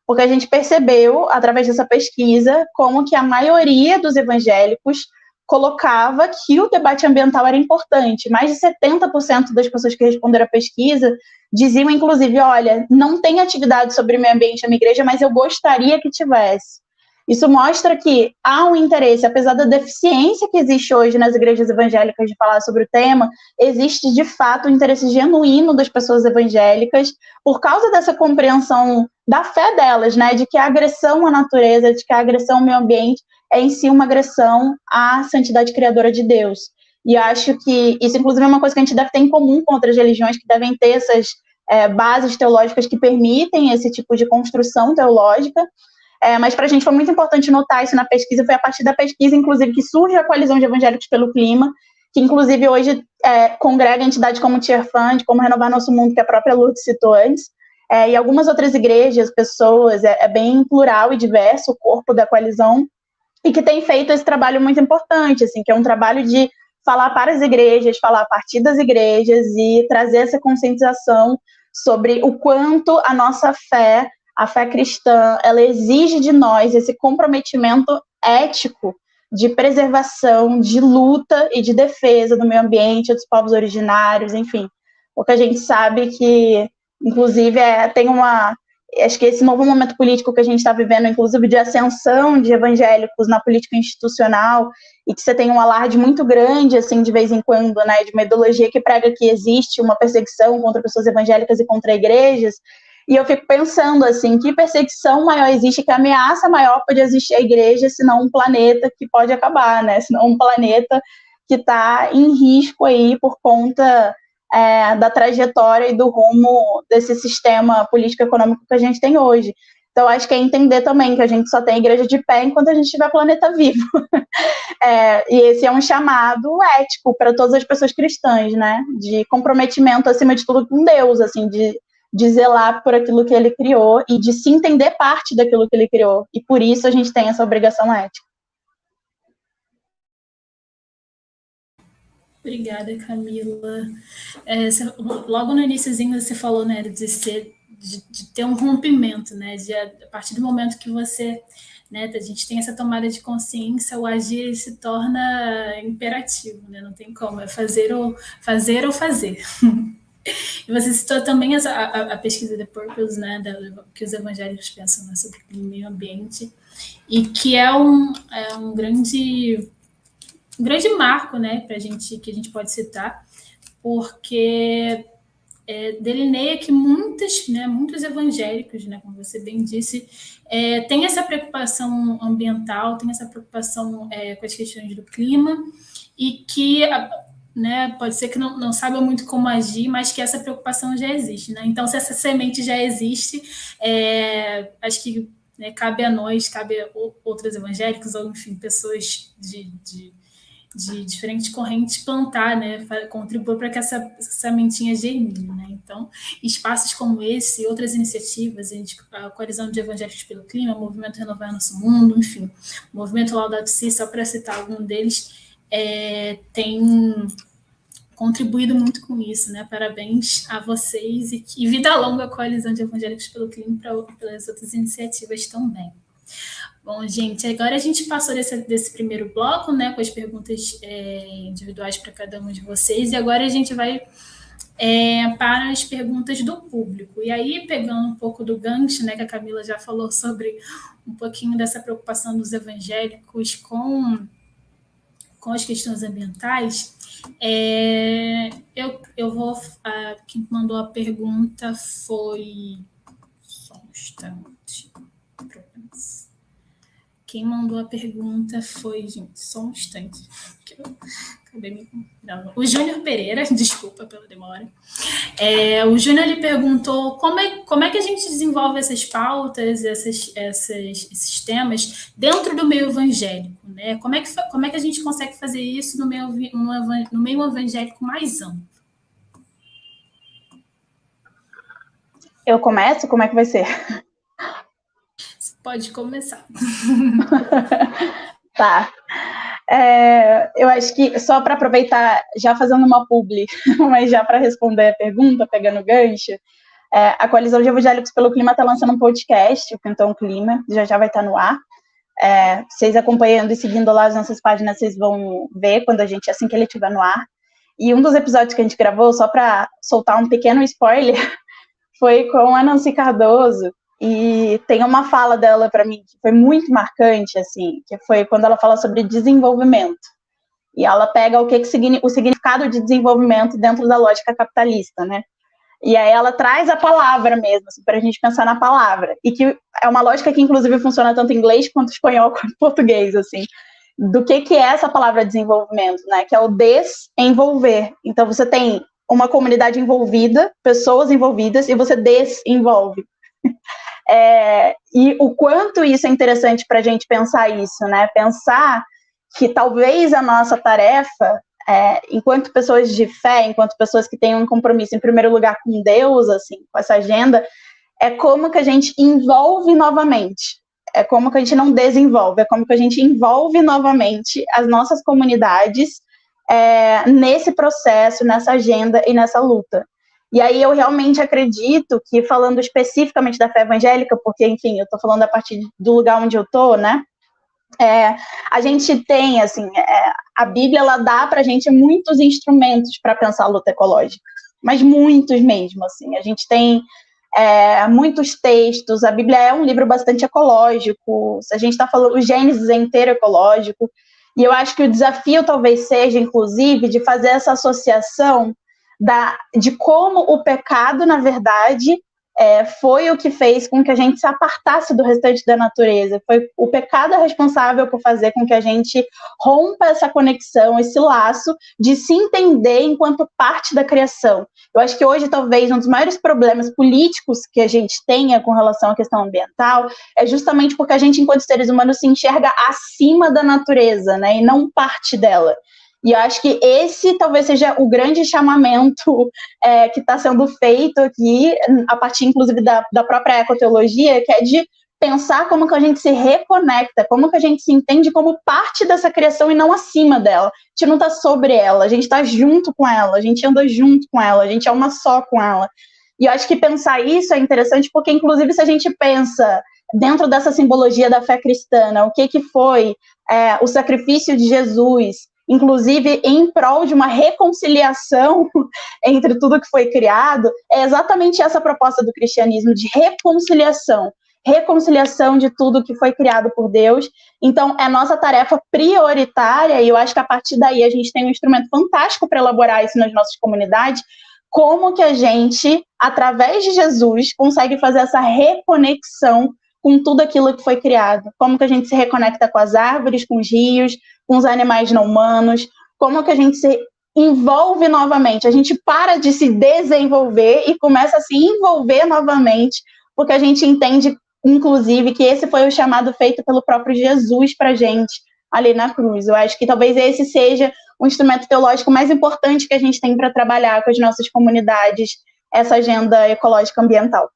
porque a gente percebeu, através dessa pesquisa, como que a maioria dos evangélicos colocava que o debate ambiental era importante. Mais de 70% das pessoas que responderam à pesquisa diziam, inclusive, olha, não tem atividade sobre meio ambiente na minha igreja, mas eu gostaria que tivesse. Isso mostra que há um interesse, apesar da deficiência que existe hoje nas igrejas evangélicas de falar sobre o tema, existe, de fato, um interesse genuíno das pessoas evangélicas por causa dessa compreensão da fé delas, né, de que a agressão à natureza, de que a agressão ao meio ambiente é em si uma agressão à santidade criadora de Deus. E acho que isso, inclusive, é uma coisa que a gente deve ter em comum com outras religiões que devem ter essas bases teológicas que permitem esse tipo de construção teológica. Mas para a gente foi muito importante notar isso na pesquisa. Foi a partir da pesquisa, inclusive, que surge a Coalizão de Evangélicos pelo Clima, que, inclusive, hoje congrega entidades como o Tear Fund, como Renovar Nosso Mundo, que a própria Lourdes citou antes, e algumas outras igrejas, pessoas, bem plural e diverso o corpo da coalizão, e que tem feito esse trabalho muito importante, assim, que é um trabalho de falar para as igrejas, falar a partir das igrejas e trazer essa conscientização sobre o quanto a nossa fé, a fé cristã, ela exige de nós esse comprometimento ético de preservação, de luta e de defesa do meio ambiente, dos povos originários, enfim. Porque a gente sabe que, inclusive, tem acho que esse novo momento político que a gente está vivendo, inclusive de ascensão de evangélicos na política institucional, e que você tem um alarde muito grande, assim, de vez em quando, né, de uma ideologia que prega que existe uma perseguição contra pessoas evangélicas e contra igrejas. E eu fico pensando, assim, que perseguição maior existe, que ameaça maior pode existir a igreja, senão um planeta que pode acabar, né? Senão um planeta que está em risco aí por conta da trajetória e do rumo desse sistema político-econômico que a gente tem hoje. Então, acho que é entender também que a gente só tem igreja de pé enquanto a gente tiver planeta vivo. E esse é um chamado ético para todas as pessoas cristãs, né? De comprometimento, acima de tudo, com Deus, assim, de zelar por aquilo que ele criou e de se entender parte daquilo que ele criou. E por isso a gente tem essa obrigação ética. Obrigada, Camila. Logo no iniciozinho você falou, né, de ter um rompimento, né, a partir do momento que você, né, a gente tem essa tomada de consciência, o agir se torna imperativo, né, não tem como, é fazer ou fazer. E você citou também a pesquisa The Purpose, né, que os evangélicos pensam, né, sobre o meio ambiente, e que é um grande marco, né, que a gente pode citar, porque delineia que muitos evangélicos, né, como você bem disse, têm essa preocupação ambiental, têm essa preocupação com as questões do clima, e que, né, pode ser que não saiba muito como agir, mas que essa preocupação já existe, né? Então, se essa semente já existe, acho que, né, cabe a nós, cabe a outros evangélicos, ou enfim, pessoas de diferentes correntes plantar, né, contribuir para que essa sementinha germine, né? Então, espaços como esse e outras iniciativas, a Coalizão de Evangélicos pelo Clima, o Movimento Renovar Nosso Mundo, enfim, o Movimento Laudato Si, só para citar algum deles, tem contribuído muito com isso, né? Parabéns a vocês e vida longa à Coalizão de Evangélicos pelo Clima e pelas outras iniciativas também. Bom, gente, agora a gente passou desse primeiro bloco, né, com as perguntas individuais para cada um de vocês, e agora a gente vai para as perguntas do público. E aí, pegando um pouco do gancho, né, que a Camila já falou sobre um pouquinho dessa preocupação dos evangélicos com as questões ambientais, eu vou... quem mandou a pergunta foi... Só um instante. Quem mandou a pergunta foi, gente, só um instante, que eu acabei me confundindo. O Júnior Pereira, desculpa pela demora. O Júnior, ele perguntou como é que a gente desenvolve essas pautas, esses temas dentro do meio evangélico, né? Como é que a gente consegue fazer isso no meio evangélico mais amplo? Eu começo? Como é que vai ser? Pode começar. Tá. Eu acho que, só para aproveitar, já fazendo uma publi, mas já para responder a pergunta, pegando o gancho, a Coalizão de Evangélicos pelo Clima está lançando um podcast, o Cantão Clima, já vai estar no ar. Vocês acompanhando e seguindo lá as nossas páginas, vocês vão ver assim que ele estiver no ar. E um dos episódios que a gente gravou, só para soltar um pequeno spoiler, foi com a Nancy Cardoso. E tem uma fala dela para mim que foi muito marcante, assim, que foi quando ela fala sobre desenvolvimento. E ela pega o significado de desenvolvimento dentro da lógica capitalista, né? E aí ela traz a palavra mesmo, assim, para a gente pensar na palavra. E que é uma lógica que, inclusive, funciona tanto em inglês quanto em espanhol quanto em português, assim. Do que é essa palavra desenvolvimento, né? Que é o desenvolver. Então, você tem uma comunidade envolvida, pessoas envolvidas, e você desenvolve. E o quanto isso é interessante para a gente pensar isso, né? Pensar que talvez a nossa tarefa, enquanto pessoas de fé, enquanto pessoas que têm um compromisso, em primeiro lugar, com Deus, assim, com essa agenda, é como que a gente envolve novamente. É como que a gente não desenvolve, é como que a gente envolve novamente as nossas comunidades nesse processo, nessa agenda e nessa luta. E aí eu realmente acredito que, falando especificamente da fé evangélica, porque, enfim, eu estou falando a partir do lugar onde eu estou, né? A gente tem, assim, a Bíblia, ela dá para a gente muitos instrumentos para pensar a luta ecológica, mas muitos mesmo, assim. A gente tem muitos textos, a Bíblia é um livro bastante ecológico, se a gente está falando, o Gênesis é inteiro ecológico, e eu acho que o desafio talvez seja, inclusive, de fazer essa associação de como o pecado, na verdade, foi o que fez com que a gente se apartasse do restante da natureza. Foi o pecado responsável por fazer com que a gente rompa essa conexão, esse laço de se entender enquanto parte da criação. Eu acho que hoje, talvez, um dos maiores problemas políticos que a gente tenha com relação à questão ambiental é justamente porque a gente, enquanto seres humanos, se enxerga acima da natureza, né, e não parte dela. E eu acho que esse talvez seja o grande chamamento que está sendo feito aqui, a partir, inclusive, da própria ecoteologia, que é de pensar como que a gente se reconecta, como que a gente se entende como parte dessa criação e não acima dela. A gente não está sobre ela, a gente está junto com ela, a gente anda junto com ela, a gente é uma só com ela. E eu acho que pensar isso é interessante porque, inclusive, se a gente pensa dentro dessa simbologia da fé cristã, o que foi o sacrifício de Jesus, inclusive em prol de uma reconciliação entre tudo que foi criado, é exatamente essa proposta do cristianismo, de reconciliação de tudo que foi criado por Deus. Então, é nossa tarefa prioritária, e eu acho que a partir daí a gente tem um instrumento fantástico para elaborar isso nas nossas comunidades, como que a gente, através de Jesus, consegue fazer essa reconexão com tudo aquilo que foi criado. Como que a gente se reconecta com as árvores, com os rios, com os animais não humanos, como que a gente se envolve novamente, a gente para de se desenvolver e começa a se envolver novamente, porque a gente entende, inclusive, que esse foi o chamado feito pelo próprio Jesus para a gente ali na cruz. Eu acho que talvez esse seja o instrumento teológico mais importante que a gente tem para trabalhar com as nossas comunidades, essa agenda ecológica ambiental.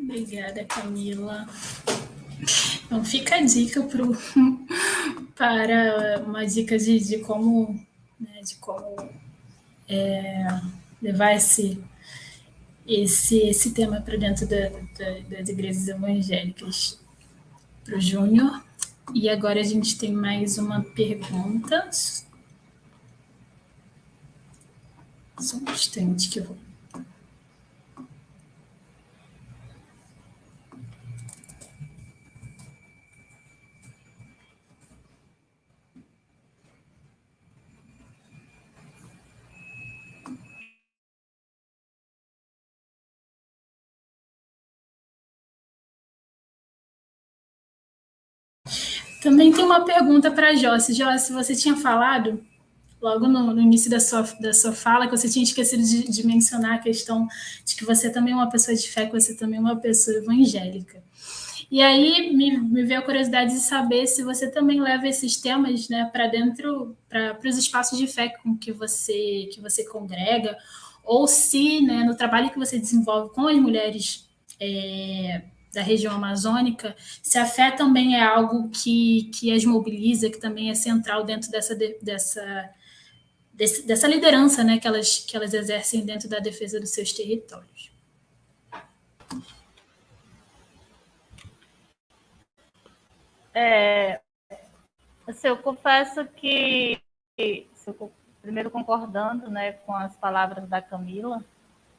Obrigada, Camila. Então, fica a dica para uma dica de como, né, levar esse tema para dentro das igrejas evangélicas para o Júnior. E agora a gente tem mais uma pergunta. Só um instante que eu vou. Também tem uma pergunta para a Joyce. Joyce, você tinha falado, logo no início da sua fala, que você tinha esquecido de mencionar a questão de que você também é uma pessoa de fé, que você também é uma pessoa evangélica. E aí me veio a curiosidade de saber se você também leva esses temas, né, para dentro, para os espaços de fé com que você congrega, ou se, né, no trabalho que você desenvolve com as mulheres da região amazônica, se a fé também é algo que as mobiliza, que também é central dentro dessa liderança, né, que elas exercem dentro da defesa dos seus territórios. Assim, eu confesso que, primeiro concordando, né, com as palavras da Camila,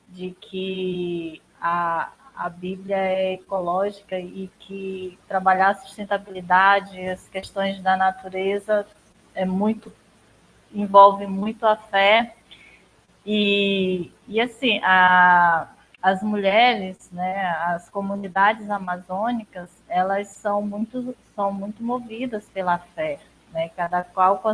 de que a Bíblia é ecológica e que trabalhar a sustentabilidade, as questões da natureza envolve muito a fé. E assim, as mulheres, né, as comunidades amazônicas, elas são muito movidas pela fé, né, cada qual com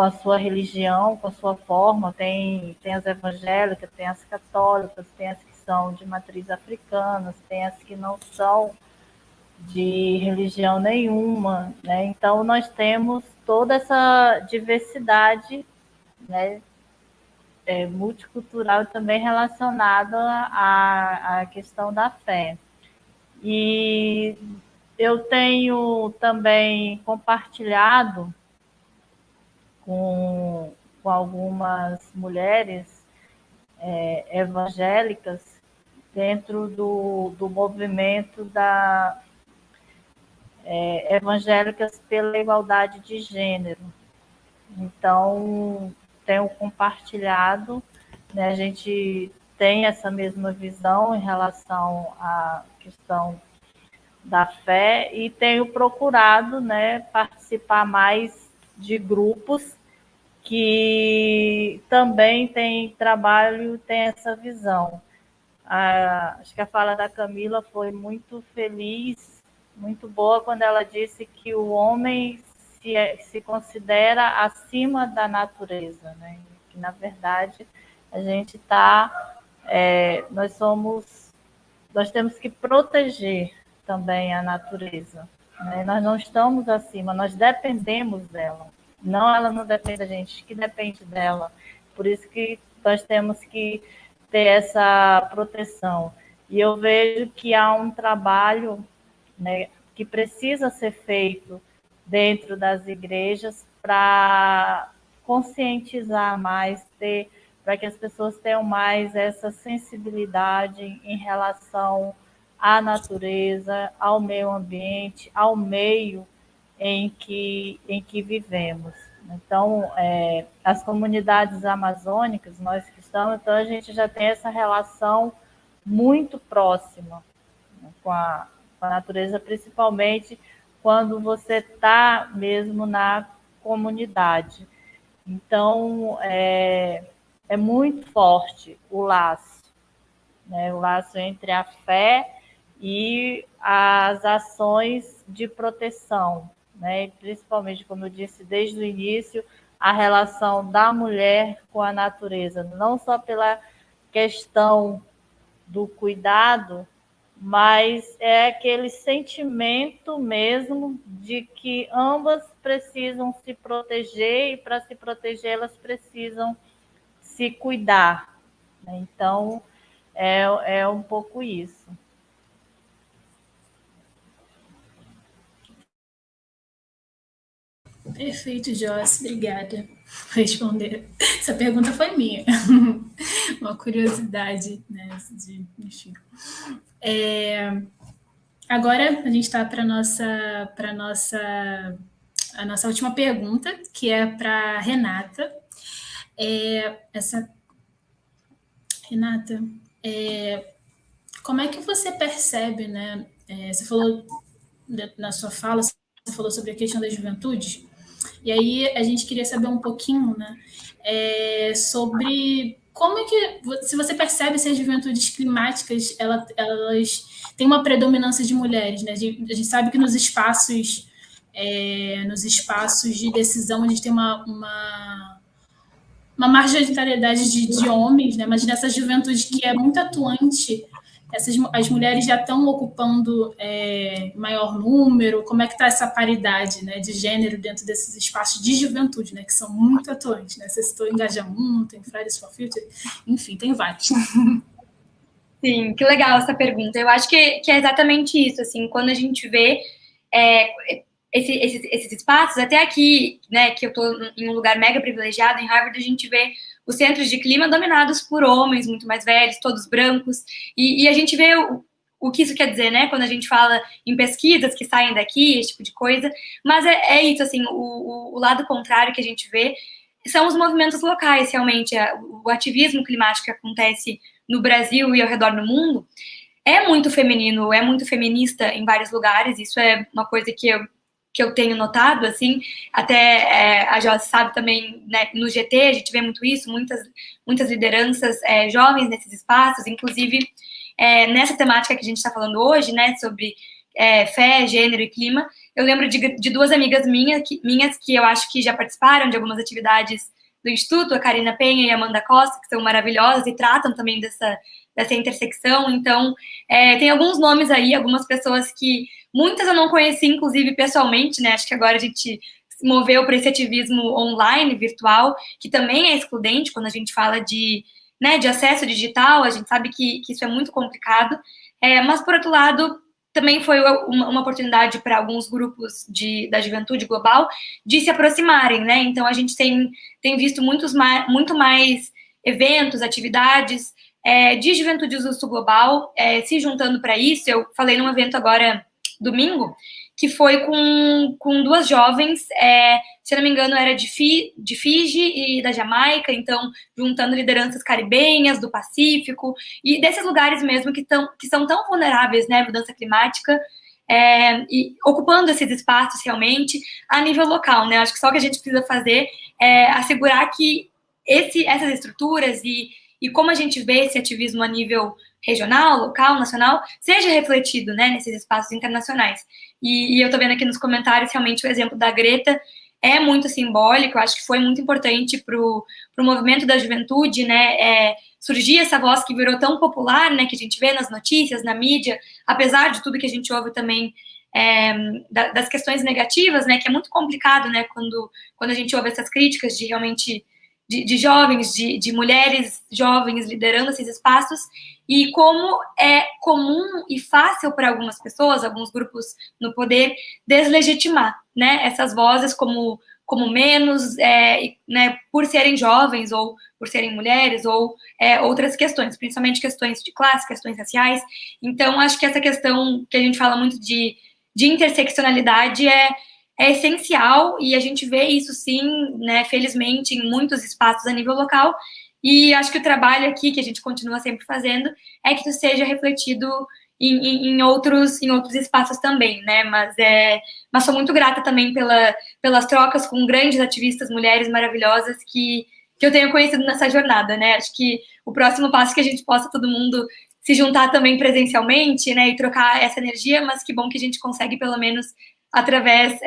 a sua religião, com a sua forma. Tem as evangélicas, tem as católicas, tem as que são de matriz africana, tem as que não são de religião nenhuma, né? Então nós temos toda essa diversidade, né, multicultural, também relacionada à questão da fé. E eu tenho também compartilhado com algumas mulheres evangélicas dentro do movimento evangélicas pela igualdade de gênero. Então, tenho compartilhado, né, a gente tem essa mesma visão em relação à questão da fé e tenho procurado, né, participar mais de grupos que também tem trabalho, tem essa visão. Acho que a fala da Camila foi muito feliz, muito boa, quando ela disse que o homem se considera acima da natureza, né? Que, na verdade, a gente está... nós temos que proteger também a natureza, né? Nós não estamos acima, nós dependemos dela. Não, ela não depende da gente, que depende dela. Por isso que nós temos que ter essa proteção. E eu vejo que há um trabalho, né, que precisa ser feito dentro das igrejas para conscientizar mais, para que as pessoas tenham mais essa sensibilidade em relação à natureza, ao meio ambiente, ao meio em que vivemos. Então, as comunidades amazônicas, nós que estamos, então a gente já tem essa relação muito próxima, né, com a natureza, principalmente quando você está mesmo na comunidade. Então, é muito forte o laço, né, o laço entre a fé e as ações de proteção, né? Principalmente, como eu disse desde o início, a relação da mulher com a natureza, não só pela questão do cuidado, mas é aquele sentimento mesmo de que ambas precisam se proteger, e para se proteger elas precisam se cuidar, né? Então, é um pouco isso. Perfeito, Joyce, obrigada por responder. Essa pergunta foi minha, uma curiosidade, né? Enfim. Agora a gente está para a nossa última pergunta, que é para Renata. Renata, como é que você percebe, né? Você falou na sua fala, você falou sobre a questão da juventude. E aí a gente queria saber um pouquinho, né, sobre como é que, se você percebe se as juventudes climáticas elas têm uma predominância de mulheres, né? A gente sabe que nos espaços de decisão a gente tem uma marginalidade de homens, né? Mas nessa juventude que é muito atuante, as mulheres já estão ocupando maior número. Como é que está essa paridade, né, de gênero dentro desses espaços de juventude, né, que são muito atuantes, né? Você citou Engajamento, tem Fridays for Future, enfim, tem vários. Sim, que legal essa pergunta. Eu acho que é exatamente isso, assim, quando a gente vê esses espaços, até aqui, né, que eu estou em um lugar mega privilegiado, em Harvard, a gente vê os centros de clima dominados por homens muito mais velhos, todos brancos, e a gente vê o que isso quer dizer, né, quando a gente fala em pesquisas que saem daqui, esse tipo de coisa, mas é isso, assim, o lado contrário que a gente vê são os movimentos locais, realmente, o ativismo climático que acontece no Brasil e ao redor do mundo é muito feminino, é muito feminista em vários lugares. Isso é uma coisa que eu tenho notado, assim, até a Joyce sabe também, né, no GT a gente vê muito isso, muitas lideranças jovens nesses espaços, inclusive nessa temática que a gente está falando hoje, né, sobre fé, gênero e clima. Eu lembro de duas amigas minhas que eu acho que já participaram de algumas atividades do Instituto, a Karina Penha e a Amanda Costa, que são maravilhosas e tratam também dessa intersecção. Então, tem alguns nomes aí, algumas pessoas que muitas eu não conheci, inclusive, pessoalmente, né? Acho que agora a gente se moveu para esse ativismo online, virtual, que também é excludente quando a gente fala de acesso digital. A gente sabe que isso é muito complicado, mas, por outro lado, também foi uma oportunidade para alguns grupos da juventude global de se aproximarem, né? Então, a gente tem visto muito mais eventos, atividades de juventude do sul global se juntando para isso. Eu falei num evento agora, domingo, que foi com duas jovens, se eu não me engano, era de Fiji e da Jamaica, então, juntando lideranças caribenhas, do Pacífico, e desses lugares mesmo que são tão vulneráveis, né, à mudança climática, e ocupando esses espaços realmente a nível local, né? Acho que só o que a gente precisa fazer é assegurar que essas estruturas e como a gente vê esse ativismo a nível regional, local, nacional, seja refletido, né, nesses espaços internacionais. E eu tô vendo aqui nos comentários, realmente, o exemplo da Greta é muito simbólico, eu acho que foi muito importante pro movimento da juventude, né, surgir essa voz que virou tão popular, né, que a gente vê nas notícias, na mídia, apesar de tudo que a gente ouve também das questões negativas, né, que é muito complicado, né, quando a gente ouve essas críticas de realmente de jovens, de mulheres jovens liderando esses espaços, e como é comum e fácil para algumas pessoas, alguns grupos no poder, deslegitimar, né, essas vozes como menos, né, por serem jovens, ou por serem mulheres, ou outras questões, principalmente questões de classe, questões raciais. Então, acho que essa questão que a gente fala muito de interseccionalidade é essencial, e a gente vê isso, sim, né, felizmente, em muitos espaços a nível local, e acho que o trabalho aqui, que a gente continua sempre fazendo, é que isso seja refletido em outros espaços também, né, mas sou muito grata também pelas trocas com grandes ativistas, mulheres maravilhosas que eu tenho conhecido nessa jornada, né, acho que o próximo passo é que a gente possa todo mundo se juntar também presencialmente, né, e trocar essa energia, mas que bom que a gente consegue, pelo menos, através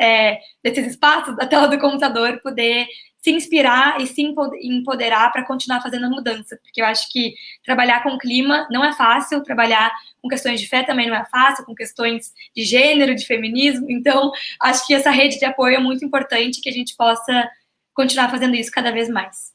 desses espaços, da tela do computador, poder se inspirar e se empoderar para continuar fazendo a mudança, porque eu acho que trabalhar com clima não é fácil, trabalhar com questões de fé também não é fácil, com questões de gênero, de feminismo, então acho que essa rede de apoio é muito importante, que a gente possa continuar fazendo isso cada vez mais.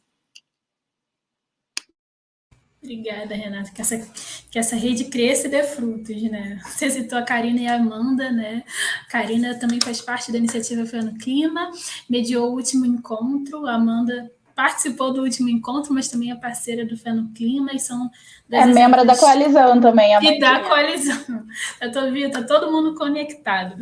Obrigada, Renata, que essa rede cresça e dê frutos, né? Você citou a Karina e a Amanda, né? A Karina também faz parte da iniciativa Fé no Clima, mediou o último encontro, a Amanda participou do último encontro, mas também é parceira do Fé no Clima, e são... membro da coalizão também, a E da coalizão. Eu tô vendo, tá todo mundo conectado.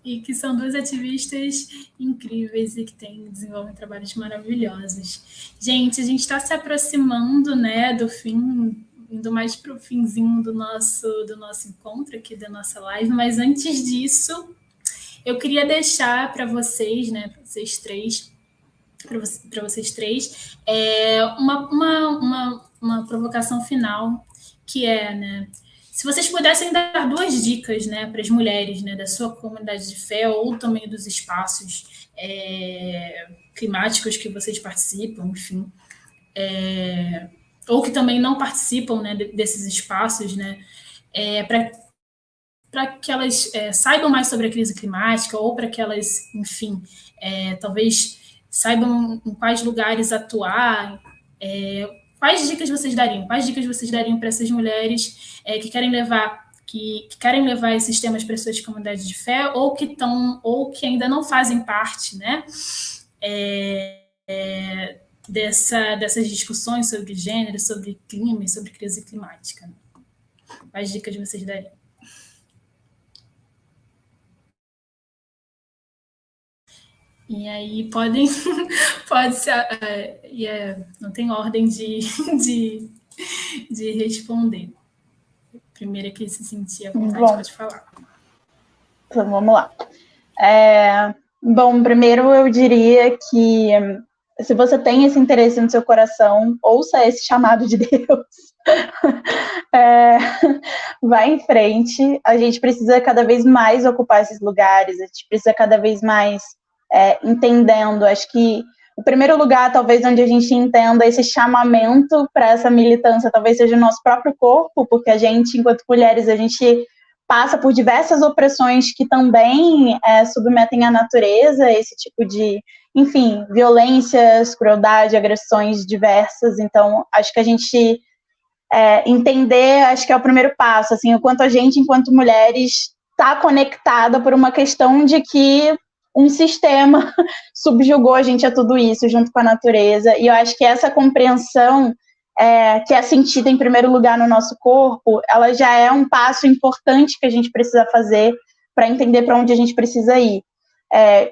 E que são duas ativistas incríveis e que desenvolvem trabalhos maravilhosos. Gente, a gente está se aproximando, né, do fim, indo mais para o finzinho do nosso encontro aqui, da nossa live, mas antes disso, eu queria deixar para vocês, né, para vocês três, uma provocação final, que é, né, se vocês pudessem dar 2 dicas, né, para as mulheres, né, da sua comunidade de fé, ou também dos espaços climáticos que vocês participam, enfim, ou que também não participam, né, desses espaços, né, para que elas saibam mais sobre a crise climática, ou para que elas, enfim, talvez saibam em quais lugares atuar. Quais dicas vocês dariam? Quais dicas vocês dariam para essas mulheres que querem levar esses temas para suas comunidades de fé, ou que ainda não fazem parte, né, dessas discussões sobre gênero, sobre clima e sobre crise climática? Quais dicas vocês dariam? E aí pode ser, não tem ordem de responder. Primeira que se sentir à vontade, pode falar. Então, vamos lá. Bom, primeiro eu diria que se você tem esse interesse no seu coração, ouça esse chamado de Deus. Vai em frente. A gente precisa cada vez mais ocupar esses lugares, a gente precisa cada vez mais entendendo. Acho que o primeiro lugar, talvez, onde a gente entenda esse chamamento para essa militância, talvez seja o nosso próprio corpo, porque a gente, enquanto mulheres, a gente passa por diversas opressões que também submetem a natureza, esse tipo de, enfim, violências, crueldade, agressões diversas. Então, acho que a gente entender, acho que é o primeiro passo, assim, o quanto a gente, enquanto mulheres, está conectada por uma questão de que um sistema subjugou a gente a tudo isso, junto com a natureza, e eu acho que essa compreensão que é sentida em primeiro lugar no nosso corpo, ela já é um passo importante que a gente precisa fazer para entender para onde a gente precisa ir.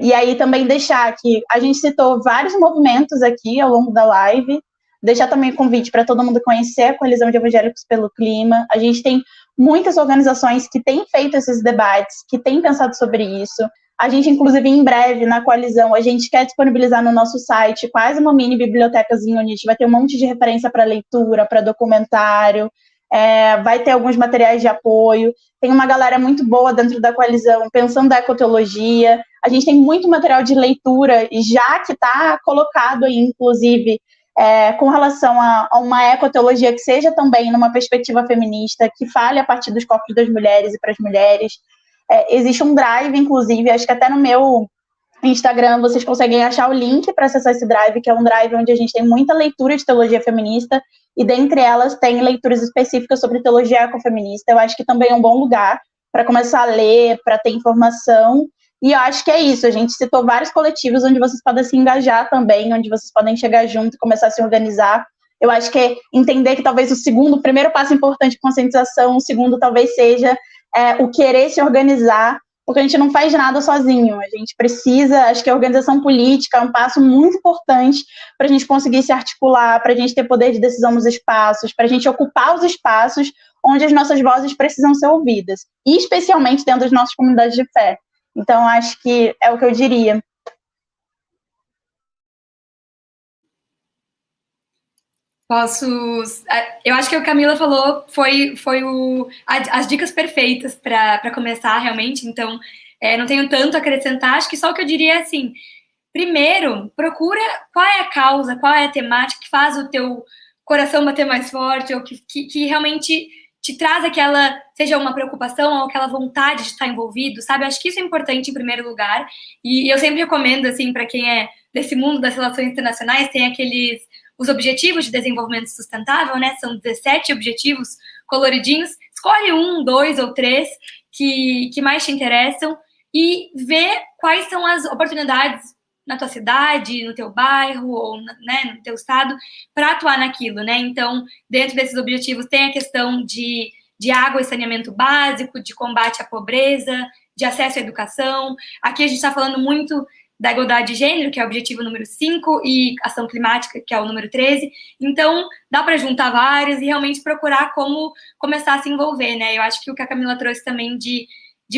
E aí também deixar que a gente citou vários movimentos aqui ao longo da live, deixar também o convite para todo mundo conhecer a Coalizão de Evangélicos pelo Clima. A gente tem muitas organizações que têm feito esses debates, que têm pensado sobre isso. A gente, inclusive, em breve, na Coalizão, a gente quer disponibilizar no nosso site quase uma mini bibliotecazinha, onde a gente vai ter um monte de referência para leitura, para documentário, vai ter alguns materiais de apoio. Tem uma galera muito boa dentro da Coalizão, pensando na ecoteologia. A gente tem muito material de leitura, já que está colocado aí, inclusive, com relação a uma ecoteologia que seja também numa perspectiva feminista, que fale a partir dos corpos das mulheres e para as mulheres. Existe um drive, inclusive, acho que até no meu Instagram vocês conseguem achar o link para acessar esse drive, que é um drive onde a gente tem muita leitura de teologia feminista, e dentre elas tem leituras específicas sobre teologia ecofeminista. Eu acho que também é um bom lugar para começar a ler, para ter informação. E eu acho que é isso, a gente citou vários coletivos onde vocês podem se engajar também, onde vocês podem chegar junto e começar a se organizar. Eu acho que é entender que talvez o primeiro passo importante de conscientização, o segundo talvez seja o querer se organizar, porque a gente não faz nada sozinho, a gente precisa, acho que a organização política é um passo muito importante para a gente conseguir se articular, para a gente ter poder de decisão nos espaços, para a gente ocupar os espaços onde as nossas vozes precisam ser ouvidas, e especialmente dentro das nossas comunidades de fé. Então, acho que é o que eu diria. Eu acho que o que a Camila falou foi as dicas perfeitas para começar, realmente. Então, não tenho tanto a acrescentar. Acho que só o que eu diria é assim: primeiro, procura qual é a causa, qual é a temática que faz o teu coração bater mais forte, ou que realmente te traz aquela, seja uma preocupação ou aquela vontade de estar envolvido, sabe? Acho que isso é importante em primeiro lugar. E eu sempre recomendo, assim, para quem é desse mundo das relações internacionais, tem os Objetivos de Desenvolvimento Sustentável, né? São 17 objetivos coloridinhos. Escolhe 1, 2 ou 3 que mais te interessam e vê quais são as oportunidades na tua cidade, no teu bairro ou, né, no teu estado para atuar naquilo, né? Então, dentro desses objetivos tem a questão de água e saneamento básico, de combate à pobreza, de acesso à educação. Aqui a gente está falando muito da igualdade de gênero, que é o objetivo número 5, e ação climática, que é o número 13. Então, dá para juntar vários e realmente procurar como começar a se envolver, né? Eu acho que o que a Camila trouxe também de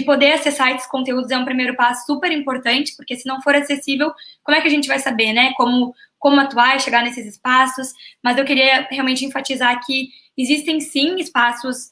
poder acessar esses conteúdos é um primeiro passo super importante, porque se não for acessível, como é que a gente vai saber, né? Como atuar e chegar nesses espaços. Mas eu queria realmente enfatizar que existem, sim, espaços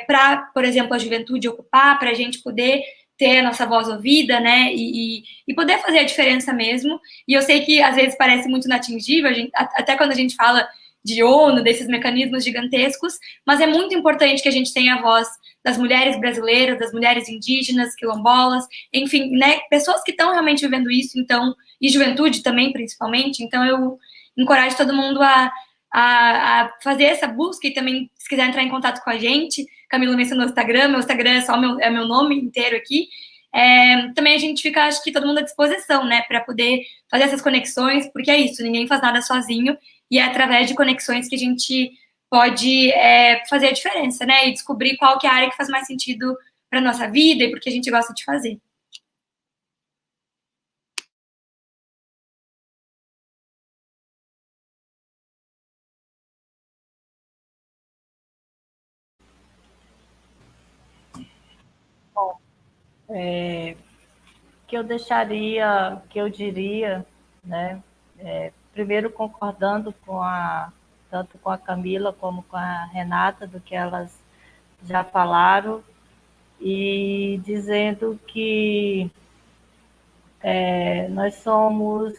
para, por exemplo, a juventude ocupar, para a gente poder ter a nossa voz ouvida, né, e poder fazer a diferença mesmo. E eu sei que, às vezes, parece muito inatingível, até quando a gente fala de ONU, desses mecanismos gigantescos, mas é muito importante que a gente tenha a voz das mulheres brasileiras, das mulheres indígenas, quilombolas, enfim, né, pessoas que estão realmente vivendo isso, então, e juventude também, principalmente. Então, eu encorajo todo mundo a fazer essa busca, e também, se quiser entrar em contato com a gente, Camila mencionou o Instagram, meu Instagram é só meu nome inteiro aqui. Também a gente fica, acho que todo mundo à disposição, né, para poder fazer essas conexões, porque é isso, ninguém faz nada sozinho, e é através de conexões que a gente pode fazer a diferença, né, e descobrir qual que é a área que faz mais sentido para a nossa vida e porque a gente gosta de fazer. Bom, que eu diria, né? Primeiro concordando tanto com a Camila como com a Renata, do que elas já falaram, e dizendo que nós somos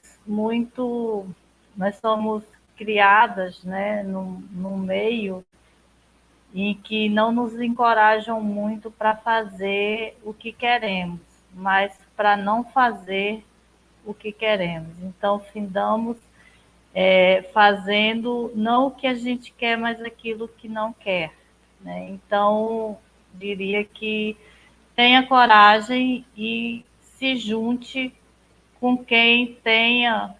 criadas, né, num meio em que não nos encorajam muito para fazer o que queremos, mas para não fazer o que queremos. Então, findamos fazendo não o que a gente quer, mas aquilo que não quer, né? Então, diria que tenha coragem e se junte com quem tenha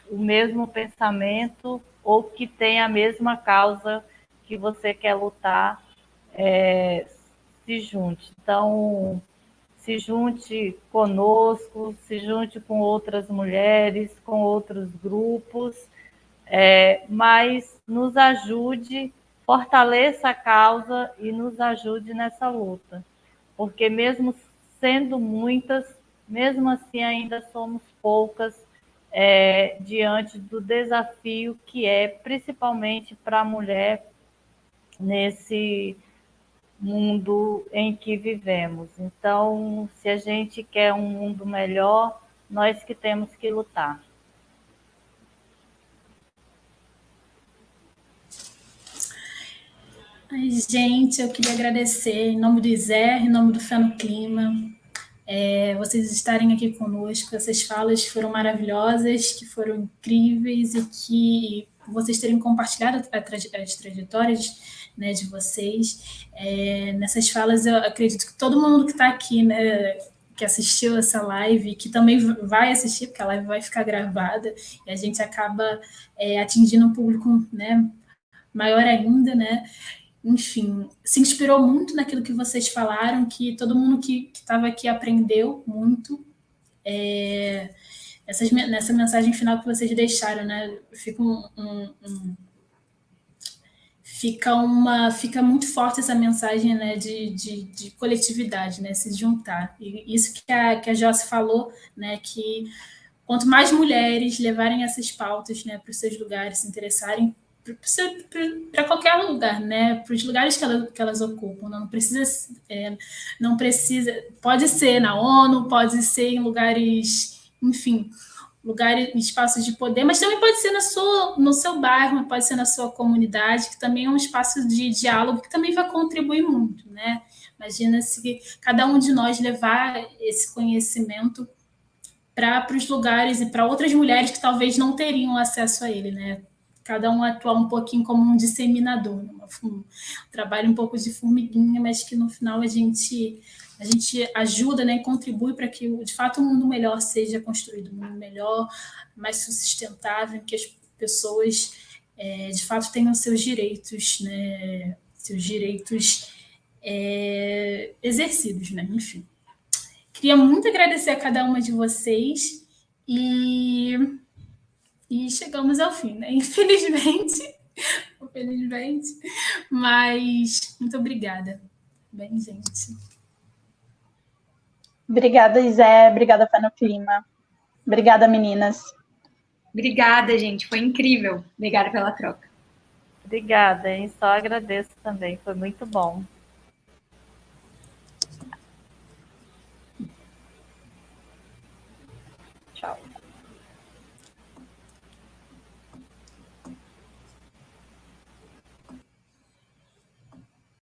o mesmo pensamento ou que tenha a mesma causa que você quer lutar, se junte. Então, se junte conosco, se junte com outras mulheres, com outros grupos, mas nos ajude fortaleça a causa e nos ajude nessa luta, porque mesmo sendo muitas, mesmo assim ainda somos poucas diante do desafio que é, principalmente para a mulher, nesse mundo em que vivemos. Então, se a gente quer um mundo melhor, nós que temos que lutar. Ai, gente, eu queria agradecer em nome do Zé, em nome do Fé no Clima, vocês estarem aqui conosco. Essas falas foram maravilhosas, que foram incríveis e que vocês terem compartilhado as trajetórias, né, de vocês. Nessas falas, eu acredito que todo mundo que está aqui, né, que assistiu essa live, que também vai assistir, porque a live vai ficar gravada, e a gente acaba atingindo um público, né, maior ainda, né? Enfim, se inspirou muito naquilo que vocês falaram, que todo mundo que estava aqui aprendeu muito. Nessa mensagem final que vocês deixaram, né? Fica muito forte essa mensagem, né, de coletividade, né? Se juntar. E isso que a Joss falou, né? Que quanto mais mulheres levarem essas pautas, né, para os seus lugares, se interessarem para qualquer lugar, né? Para os lugares que elas ocupam. Não precisa. Pode ser na ONU, pode ser em lugares, enfim, lugares, espaços de poder, mas também pode ser no seu bairro, pode ser na sua comunidade, que também é um espaço de diálogo que também vai contribuir muito, né? Imagina se cada um de nós levar esse conhecimento para os lugares e para outras mulheres que talvez não teriam acesso a ele, né? Cada um atuar um pouquinho como um disseminador, um trabalho um pouco de formiguinha, mas que no final a gente ajuda, né, e contribui para que, de fato, um mundo melhor seja construído, um mundo melhor, mais sustentável, que as pessoas, de fato, tenham seus direitos, né, exercidos, né, enfim. Queria muito agradecer a cada uma de vocês e chegamos ao fim, né? Infelizmente, mas muito obrigada. Bem, gente. Obrigada, Zé. Obrigada, Fé no Clima. Obrigada, meninas. Obrigada, gente. Foi incrível. Obrigada pela troca. Obrigada, hein? Só agradeço também. Foi muito bom. Tchau.